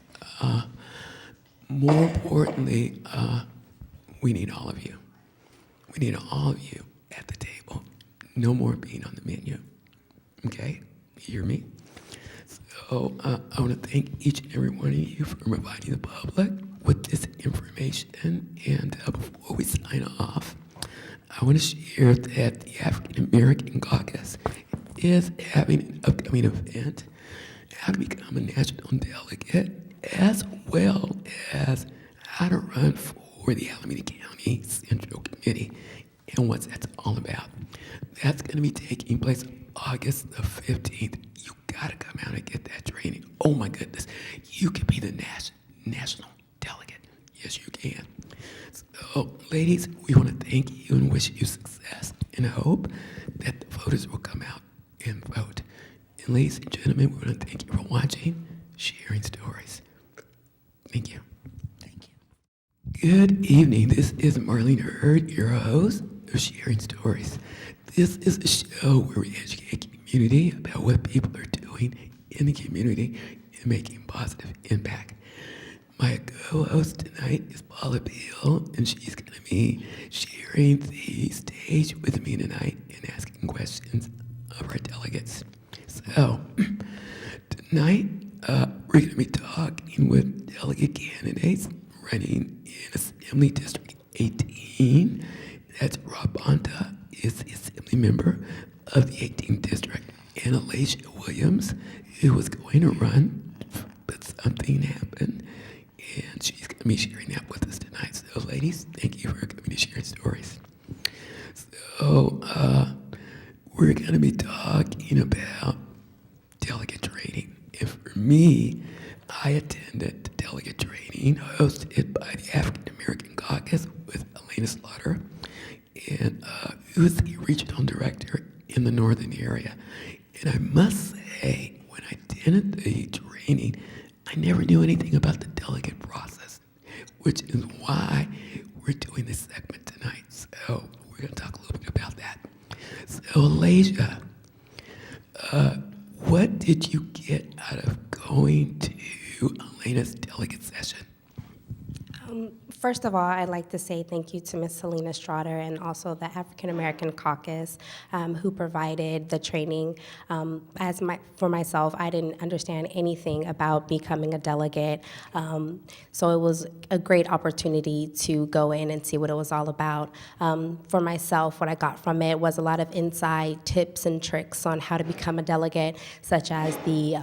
Speaker 1: More importantly, we need all of you. We need all of you at the table. No more being on the menu. Okay? You hear me? So I want to thank each and every one of you for providing the public with this information. And before we sign off, I want to share that the African American Caucus is having an upcoming event, how to become a national delegate, as well as how to run for the Alameda County Central Committee and what that's all about. That's going to be taking place August the 15th. You got to come out and get that training. Oh my goodness. You can be the national delegate. Yes, you can. So, ladies, we want to thank you and wish you success and hope that the voters will come out and vote. And ladies and gentlemen, we want to thank you for watching Sharing Stories. Thank you.
Speaker 3: Thank you.
Speaker 1: Good evening. This is Marlene Hurd, your host of Sharing Stories. This is a show where we educate the community about what people are doing in the community and making positive impact. My co-host tonight is Paula Beal, and she's going to be sharing the stage with me tonight and asking questions of our delegates. So, tonight we're going to be talking with delegate candidates running in Assembly District 18. That's Rob Bonta is the Assembly member of the 18th District, and Alicia Williams, who was going to run, but something happened, and she's going to be sharing that with us tonight. So, ladies, thank you for coming to share stories. So, we're going to be talking about delegate training. And for me, I attended the delegate training hosted by the African American Caucus with Elena Slaughter, and who's the regional director in the northern area. And I must say, when I attended the training, I never knew anything about the delegate process, which is why we're doing this segment tonight. So we're going to talk a little bit about that. So, Alasia, what did you get out of going to Elena's delegate session?
Speaker 8: First of all, I'd like to say thank you to Ms. Selena Strader and also the African American Caucus who provided the training. For myself, I didn't understand anything about becoming a delegate, so it was a great opportunity to go in and see what it was all about. For myself, what I got from it was a lot of inside tips and tricks on how to become a delegate, such as the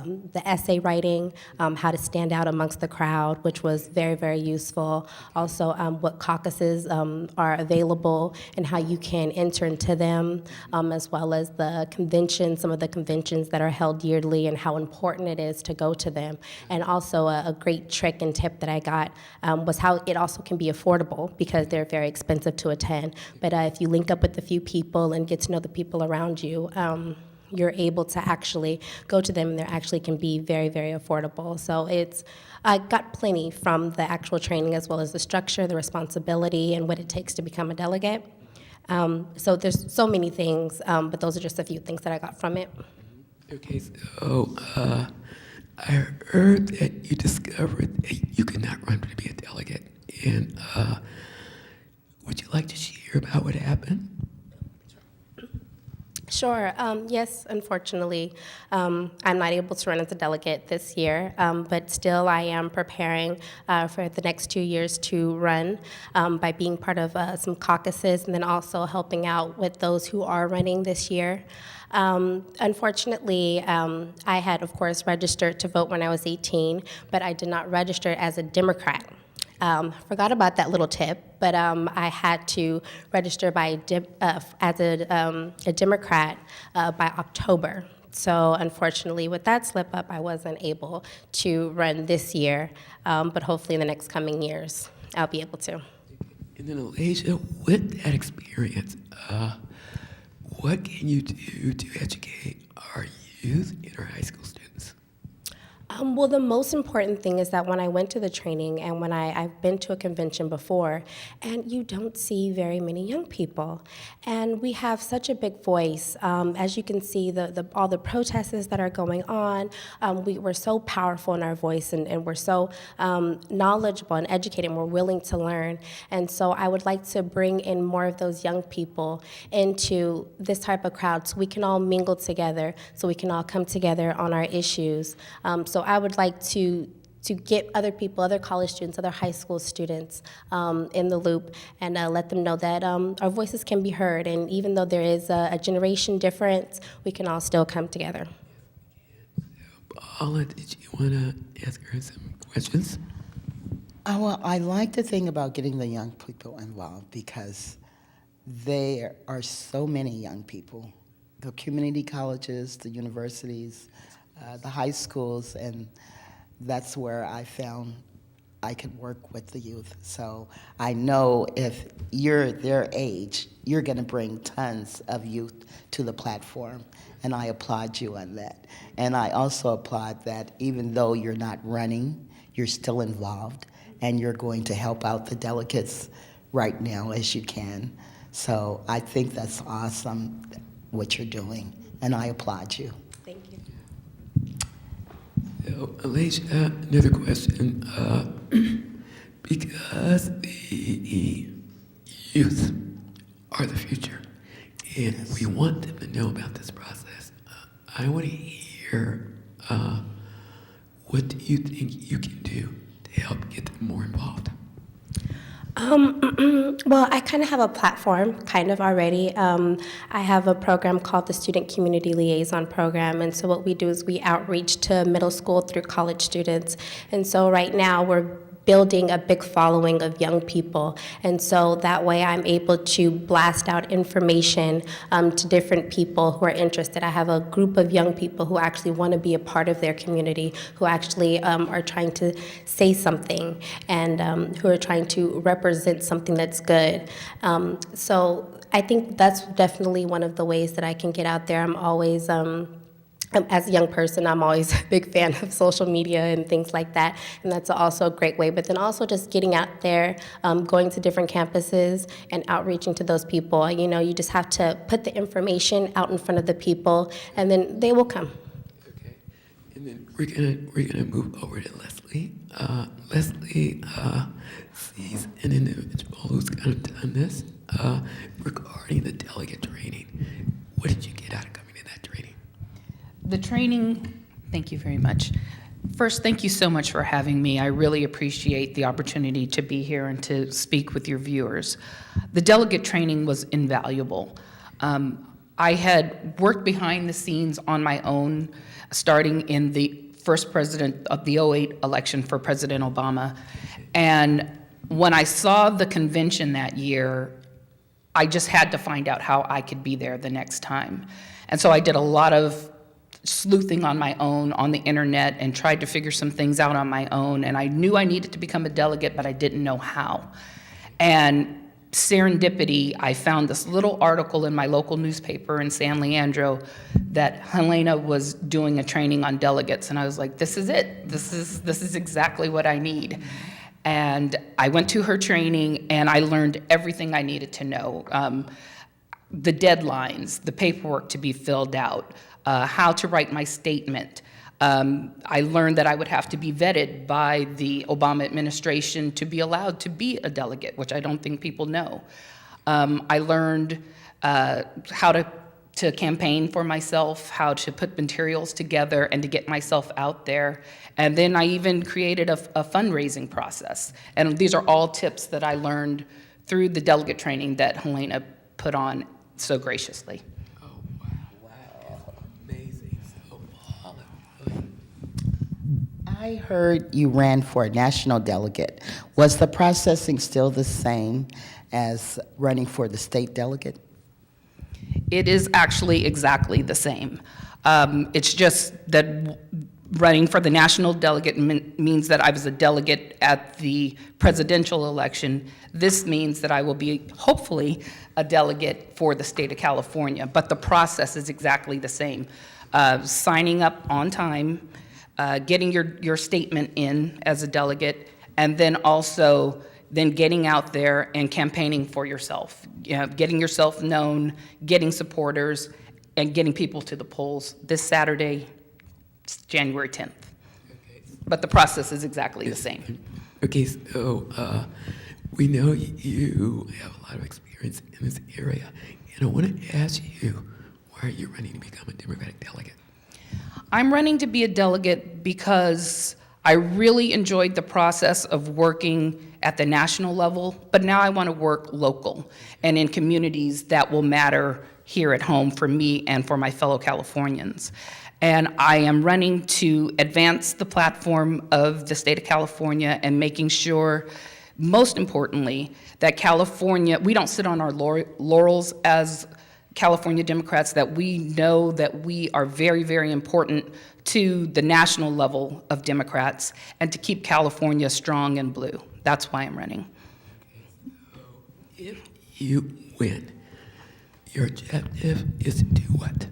Speaker 8: essay writing, how to stand out amongst the crowd, which was very, very useful. Also, also what caucuses are available and how you can enter into them, as well as the conventions, some of the conventions that are held yearly and how important it is to go to them. And also a great trick and tip that I got was how it also can be affordable because they're very expensive to attend. But if you link up with a few people and get to know the people around you, you're able to actually go to them, and they actually can be very, very affordable. So I got plenty from the actual training, as well as the structure, the responsibility, and what it takes to become a delegate. So there's so many things, but those are just a few things that I got from it.
Speaker 1: Okay, so I heard that you discovered that you could not run to be a delegate. And would you like to share about what happened?
Speaker 8: Sure. Yes, unfortunately, I'm not able to run as a delegate this year, but still I am preparing for the next 2 years to run by being part of some caucuses and then also helping out with those who are running this year. Unfortunately, I had, of course, registered to vote when I was 18, but I did not register as a Democrat. Forgot about that little tip, but I had to register as a Democrat by October. So unfortunately, with that slip up, I wasn't able to run this year, but hopefully in the next coming years, I'll be able to.
Speaker 1: And then, Alasia, with that experience, what can you do to educate our youth and our high school students?
Speaker 8: Well, the most important thing is that when I went to the training and when I've been to a convention before, and you don't see very many young people. And we have such a big voice. As you can see, all the protests that are going on, we're so powerful in our voice, and we're so knowledgeable and educated, and we're willing to learn. And so I would like to bring in more of those young people into this type of crowd so we can all mingle together, so we can all come together on our issues. So I would like to get other people, other college students, other high school students in the loop and let them know that our voices can be heard. And even though there is a generation difference, we can all still come together.
Speaker 1: Paula, did you want to ask her some questions?
Speaker 3: Well, I like the thing about getting the young people involved because there are so many young people, the community colleges, the universities, the high schools, and that's where I found I could work with the youth. So I know if you're their age, you're going to bring tons of youth to the platform, and I applaud you on that. And I also applaud that even though you're not running, you're still involved, and you're going to help out the delegates right now as you can. So I think that's awesome what you're doing, and I applaud you.
Speaker 8: Thank you.
Speaker 1: So, Alasia, another question. Because the youth are the future, and we want them to know about this process, I want to hear what do you think you can do to help get them more involved?
Speaker 8: Well, I kind of have a platform, kind of already. I have a program called the Student Community Liaison Program, and so what we do is we outreach to middle school through college students. And so right now we're building a big following of young people, and so that way I'm able to blast out information to different people who are interested. I have a group of young people who actually want to be a part of their community, who actually are trying to say something, and who are trying to represent something that's good. So I think that's definitely one of the ways that I can get out there. I'm always as a young person, I'm always a big fan of social media and things like that, and that's also a great way. But then also just getting out there, going to different campuses and outreaching to those people. You know, you just have to put the information out in front of the people, and then they will come.
Speaker 1: Okay, and then we're gonna move over to Leslie. Leslie sees an individual who's kind of done this regarding the delegate training. What did you get out of coming to that training?
Speaker 9: The training, thank you very much. First, thank you so much for having me. I really appreciate the opportunity to be here and to speak with your viewers. The delegate training was invaluable. I had worked behind the scenes on my own, starting in the first president of the 2008 election for President Obama, and when I saw the convention that year, I just had to find out how I could be there the next time. And so I did a lot of sleuthing on my own on the internet and tried to figure some things out on my own. And I knew I needed to become a delegate, but I didn't know how. And serendipity, I found this little article in my local newspaper in San Leandro that Helena was doing a training on delegates. And I was like, this is it. This is exactly what I need. And I went to her training and I learned everything I needed to know. The deadlines, the paperwork to be filled out, how to write my statement. I learned that I would have to be vetted by the Obama administration to be allowed to be a delegate, which I don't think people know. I learned how to campaign for myself, how to put materials together and to get myself out there. And then I even created a fundraising process. And these are all tips that I learned through the delegate training that Helena put on so graciously.
Speaker 1: Oh, wow. Amazing. So, Paula, really.
Speaker 3: I heard you ran for a national delegate. Was the processing still the same as running for the state delegate?
Speaker 9: It is actually exactly the same. It's just that running for the national delegate means that I was a delegate at the presidential election. This means that I will be, hopefully, a delegate for the state of California, but the process is exactly the same. Signing up on time, getting your statement in as a delegate, and then also getting out there and campaigning for yourself. Getting yourself known, getting supporters, and getting people to the polls this Saturday, January 10th. But the process is exactly the same.
Speaker 1: Okay, so we know you have a lot of experience in this area, and I want to ask you, why are you running to become a Democratic delegate?
Speaker 9: I'm running to be a delegate because I really enjoyed the process of working at the national level, but now I want to work local and in communities that will matter here at home for me and for my fellow Californians. And I am running to advance the platform of the state of California and making sure, most importantly, that California, we don't sit on our laurels as California Democrats, that we know that we are very, very important to the national level of Democrats and to keep California strong and blue. That's why I'm running.
Speaker 1: If you win, your objective is to do what?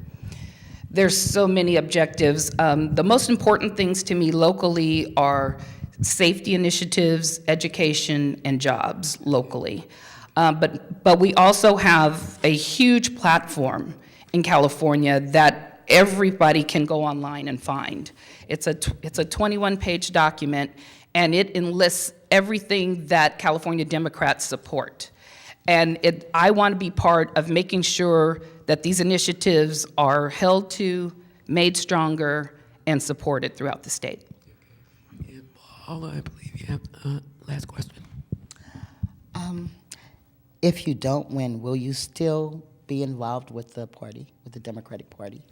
Speaker 9: There's so many objectives. The most important things to me locally are safety initiatives, education, and jobs locally. But we also have a huge platform in California that everybody can go online and find. It's a 21-page document, and it enlists everything that California Democrats support. And I want to be part of making sure that these initiatives are held to, made stronger, and supported throughout the state.
Speaker 1: And Paula, I believe you have last question.
Speaker 3: If you don't win, will you still be involved with the party, with the Democratic Party?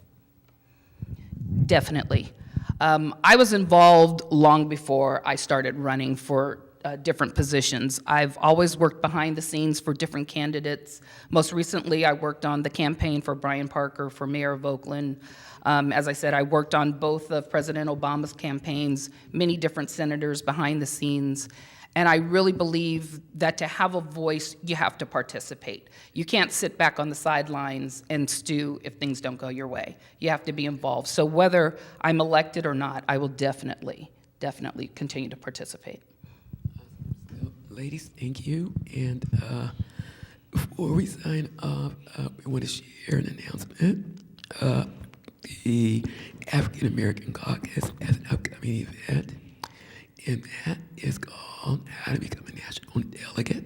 Speaker 9: Definitely. I was involved long before I started running for different positions. I've always worked behind the scenes for different candidates. Most recently, I worked on the campaign for Brian Parker for mayor of Oakland. As I said, I worked on both of President Obama's campaigns, many different senators behind the scenes. And I really believe that to have a voice, you have to participate. You can't sit back on the sidelines and stew if things don't go your way. You have to be involved. So whether I'm elected or not, I will definitely continue to participate.
Speaker 1: So, ladies, thank you. And before we sign off, we want to share an announcement. The African American Caucus has an upcoming event, and that is called How to Become a National Delegate,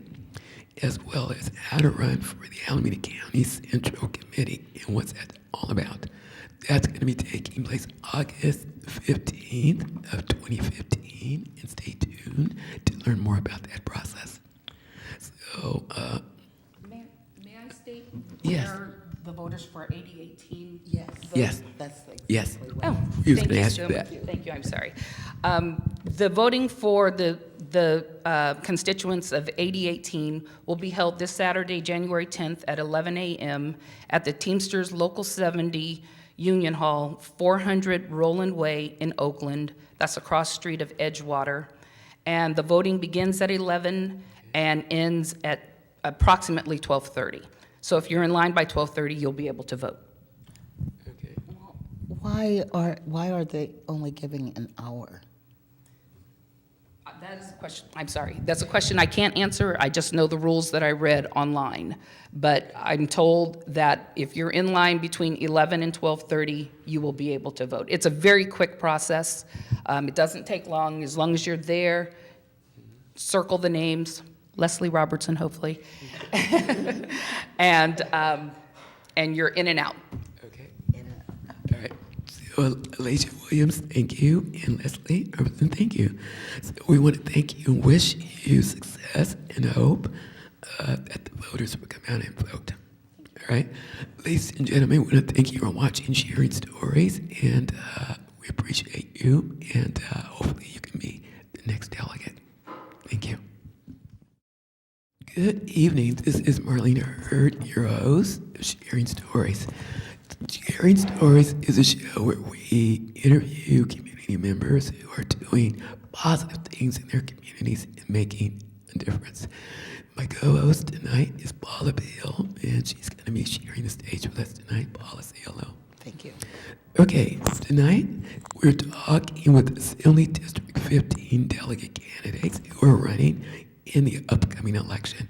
Speaker 1: as well as how to run for the Alameda County Central Committee and what's that all about. That's going to be taking place August 15th of 2015, and stay tuned to learn more about that process. So,
Speaker 9: May I state
Speaker 1: Yes.
Speaker 9: where the voters for 8018?
Speaker 1: yes,
Speaker 3: That's
Speaker 1: yes.
Speaker 3: exactly what
Speaker 9: Oh,
Speaker 1: We was
Speaker 9: thank
Speaker 1: gonna
Speaker 9: you
Speaker 1: ask
Speaker 9: so
Speaker 1: you
Speaker 9: much.
Speaker 1: that.
Speaker 9: Thank you, I'm sorry. The voting for the the constituents of 8018 will be held this Saturday, January 10th at 11 a.m. at the Teamsters Local 70 Union Hall, 400 Roland Way in Oakland. That's across street of Edgewater. And the voting begins at 11 and ends at approximately 12:30. So if you're in line by 12:30, you'll be able to vote.
Speaker 1: Okay.
Speaker 3: Why are they only giving an hour?
Speaker 9: That is a question, I'm sorry, that's a question I can't answer. I just know the rules that I read online. But I'm told that if you're in line between 11 and 12:30, you will be able to vote. It's a very quick process. It doesn't take long. As long as you're there, circle the names, Leslie Robertson, hopefully, and you're in and out.
Speaker 1: Okay. All right. So, Alicia Williams, thank you, and Leslie Robertson, thank you. So we want to thank you and wish you success and hope that the voters will come out and vote. All right. Ladies and gentlemen, we want to thank you for watching Sharing Stories, and we appreciate you, and hopefully you can be the next delegate. Thank you. Good evening. This is Marlene Hurd, your host of Sharing Stories. Sharing Stories is a show where we interview community members who are doing positive things in their communities and making a difference. My co-host tonight is Paula Beal, and she's going to be sharing the stage with us tonight. Paula, say hello.
Speaker 3: Thank you.
Speaker 1: Okay, tonight we're talking with Assembly District 15 delegate candidates who are running in the upcoming election.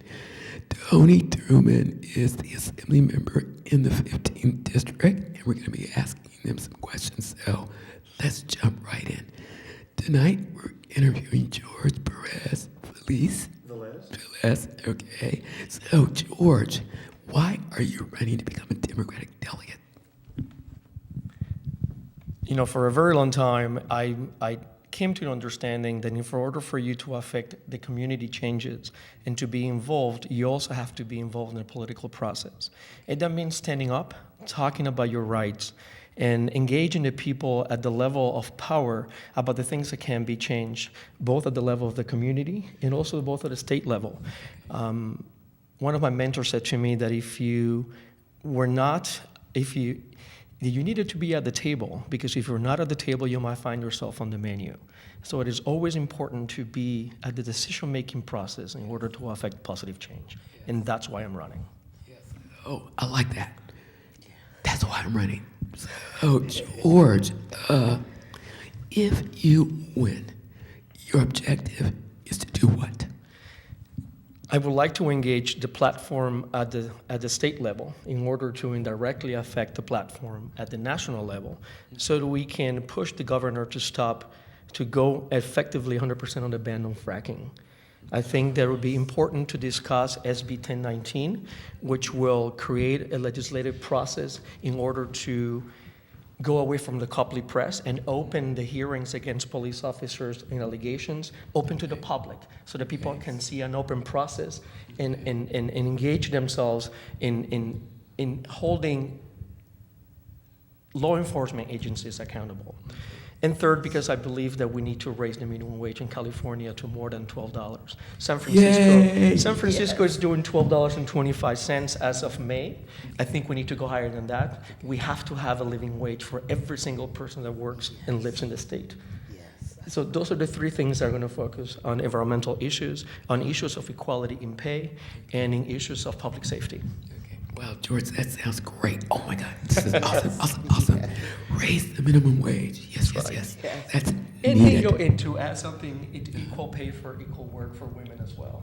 Speaker 1: Tony Truman is the Assembly member in the 15th District, and we're going to be asking them some questions, so let's jump right in. Tonight we're interviewing George Perez Velez. Okay. So, George, why are you running to become a Democratic delegate?
Speaker 10: You know, for a very long time, I came to an understanding that in order for you to affect the community changes and to be involved, you also have to be involved in the political process. And that means standing up, talking about your rights, and engaging the people at the level of power about the things that can be changed, both at the level of the community and also both at the state level. One of my mentors said to me that you needed to be at the table, because if you're not at the table, you might find yourself on the menu. So it is always important to be at the decision-making process in order to affect positive change. And that's why I'm running.
Speaker 1: Yes. Oh, I like that. That's why I'm running. So, George, if you win, your objective is to do what?
Speaker 10: I would like to engage the platform at the state level in order to indirectly affect the platform at the national level, so that we can push the governor to go effectively 100% on the ban on fracking. I think that it would be important to discuss SB 1019, which will create a legislative process in order to go away from the Copley press and open the hearings against police officers and allegations open to the public, so that people can see an open process and engage themselves in holding law enforcement agencies accountable. And third, because I believe that we need to raise the minimum wage in California to more than $12. San Francisco is doing $12.25 as of May. I think we need to go higher than that. We have to have a living wage for every single person that works and lives in the state. So those are the three things that are going to focus on environmental issues, on issues of equality in pay, and in issues of public safety.
Speaker 1: Well, George, that sounds great. Oh my God, this is awesome. Raise the minimum wage. Yes. That's needed.
Speaker 10: And to add something, equal pay for equal work for women as well.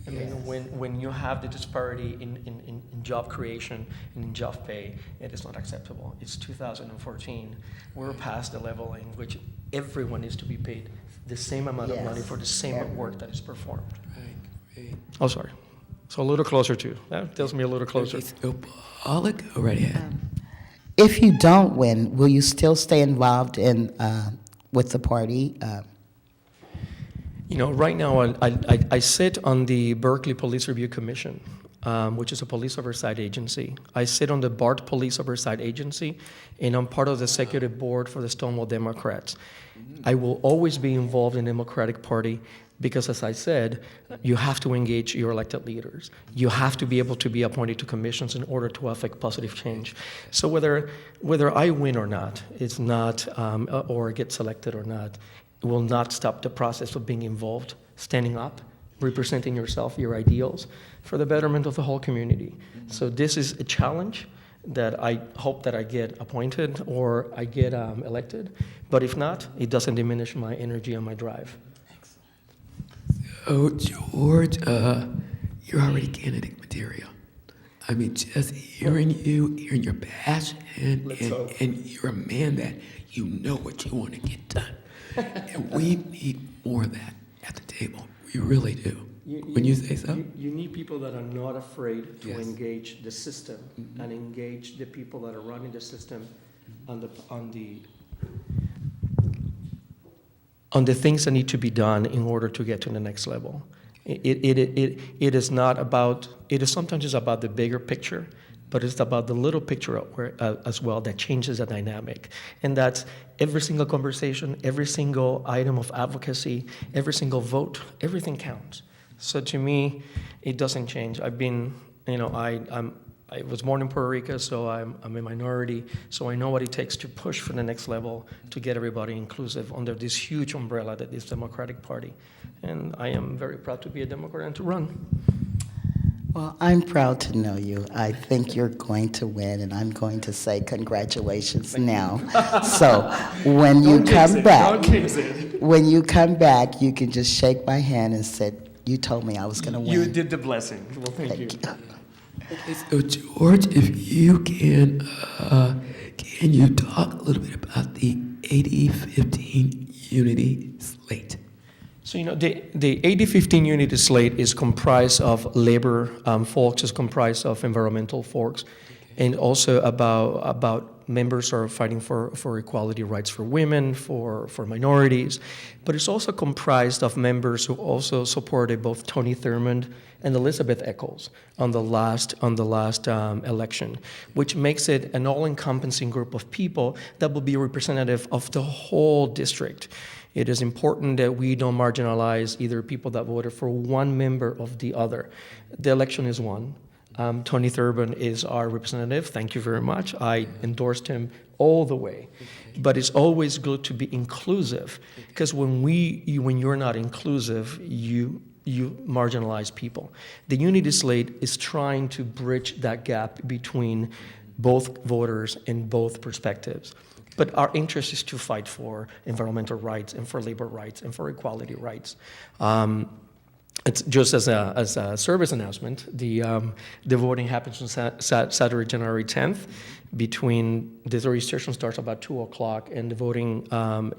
Speaker 10: I mean, when you have the disparity in job creation and in job pay, it is not acceptable. It's 2014. We're past the level in which everyone needs to be paid the same amount of money for the same work that is performed.
Speaker 1: Right.
Speaker 10: Oh, sorry. So a little closer too. That tells me a little closer.
Speaker 1: So, Paula, go right ahead.
Speaker 3: If you don't win, will you still stay involved with the party?
Speaker 10: You know, right now I sit on the Berkeley Police Review Commission, which is a police oversight agency. I sit on the BART Police Oversight Agency, and I'm part of the executive board for the Stonewall Democrats. I will always be involved in the Democratic Party Because as I said, you have to engage your elected leaders. You have to be able to be appointed to commissions in order to affect positive change. So whether I win or not, it's not, or get selected or not, it will not stop the process of being involved, standing up, representing yourself, your ideals, for the betterment of the whole community. So this is a challenge that I hope that I get appointed or I get elected. But if not, it doesn't diminish my energy and my drive.
Speaker 1: So, George, you're already candidate material. I mean, just hearing you, hearing your passion, and you're a man that you know what you want to get done. And we need more of that at the table. We really do. Wouldn't you say so?
Speaker 10: You need people that are not afraid to
Speaker 1: Yes.
Speaker 10: engage the system and engage the people that are running the system on the things that need to be done in order to get to the next level. It is not about, it is sometimes it's about the bigger picture, but it's about the little picture as well that changes the dynamic. And that's every single conversation, every single item of advocacy, every single vote, everything counts. So to me, it doesn't change. I've been, I was born in Puerto Rico, so I'm a minority, so I know what it takes to push for the next level to get everybody inclusive under this huge umbrella that is Democratic Party. And I am very proud to be a Democrat and to run.
Speaker 3: Well, I'm proud to know you. I think you're going to win, and I'm going to say congratulations now. So when you come back, you can just shake my hand and say, you told me I was going to win.
Speaker 10: You did the blessing. Well, thank you.
Speaker 1: Okay, so George, if you can you talk a little bit about the 80-15 unity slate?
Speaker 10: So, the 80-15 unity slate is comprised of labor folks, is comprised of environmental folks, and also about members are fighting for equality rights for women, for minorities, but it's also comprised of members who also supported both Tony Thurmond and Elizabeth Eccles on the last election, which makes it an all-encompassing group of people that will be representative of the whole district. It is important that we don't marginalize either people that voted for one member of the other. The election is won. Tony Thurmond is our representative. Thank you very much. I endorsed him all the way. But it's always good to be inclusive, because when you're not inclusive, you marginalize people. The unity slate is trying to bridge that gap between both voters and both perspectives. But our interest is to fight for environmental rights and for labor rights and for equality rights. It's just as a service announcement, the voting happens on Saturday, January 10th. The registration starts about 2 o'clock and the voting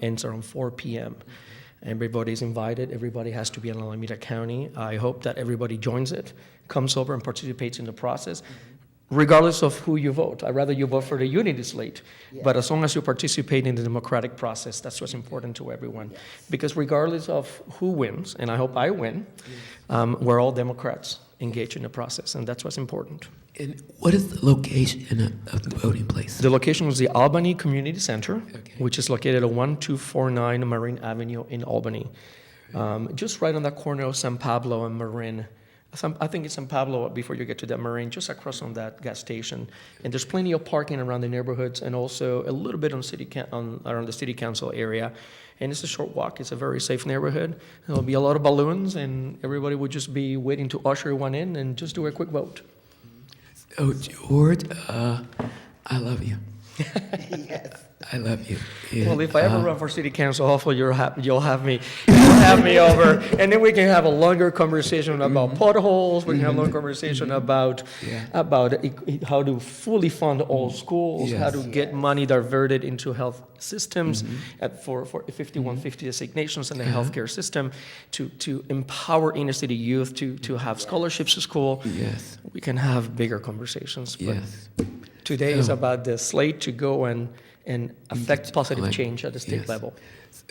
Speaker 10: ends around 4 p.m. Everybody's invited. Everybody has to be in Alameda County. I hope that everybody joins it, comes over and participates in the process, regardless of who you vote. I'd rather you vote for the unity slate, but as long as you participate in the democratic process, that's what's important to everyone. Because regardless of who wins, and I hope I win, we're all Democrats engaged in the process, and that's what's important.
Speaker 1: And what is the location of the voting place?
Speaker 10: The location was the Albany Community Center, which is located at 1249 Marine Avenue in Albany, just right on that corner of San Pablo and Marin. I think it's San Pablo before you get to that Marine, just across from that gas station. And there's plenty of parking around the neighborhoods and also a little bit around the city council area. And it's a short walk. It's a very safe neighborhood. There'll be a lot of balloons, and everybody would just be waiting to usher one in and just do a quick vote.
Speaker 1: So, George, I love you.
Speaker 3: Yes.
Speaker 1: I love you.
Speaker 10: Well, if I ever run for city council, hopefully you'll have me over, and then we can have a longer conversation about potholes. We can have a longer conversation about how to fully fund all schools, how to get money diverted into health systems for 5150 designations in the healthcare system, to empower inner city youth to have scholarships to school.
Speaker 1: Yes.
Speaker 10: We can have bigger conversations. But
Speaker 1: Yes.
Speaker 10: today is about the slate to go and affect positive change at the state level.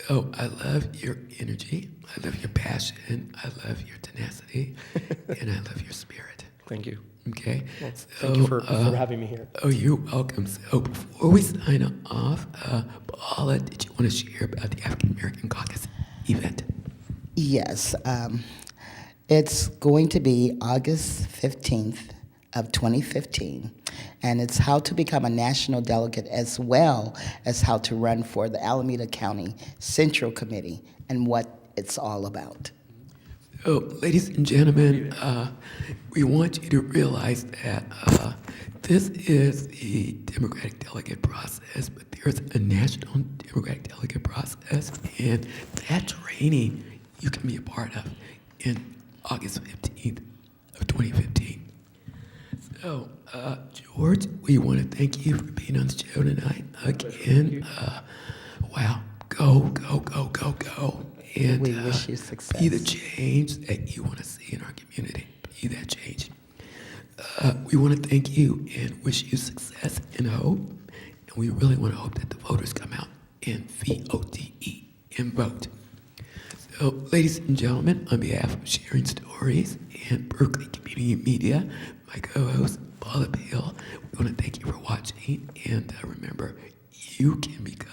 Speaker 1: So I love your energy. I love your passion. I love your tenacity. And I love your spirit.
Speaker 10: Thank you.
Speaker 1: Okay?
Speaker 10: Well, thank you for having me here.
Speaker 1: Oh, you're welcome. So before we sign off, Paula, did you want to share about the African American Caucus event?
Speaker 3: Yes, it's going to be August 15th of 2015, and it's how to become a national delegate as well as how to run for the Alameda County Central Committee and what it's all about.
Speaker 1: So, ladies and gentlemen, we want you to realize that this is the Democratic delegate process, but there's a national Democratic delegate process, and that training you can be a part of in August 15th of 2015. So, George, we want to thank you for being on the show tonight again. Wow, go, go, go, go, go. And
Speaker 3: We wish you success.
Speaker 1: be the change that you want to see in our community. Be that change. We want to thank you and wish you success and hope. And we really want to hope that the voters come out and VOTE and vote. So, ladies and gentlemen, on behalf of Sharing Stories and Berkeley Community Media, my co-host, Paula Peel, we want to thank you for watching. And remember, you can become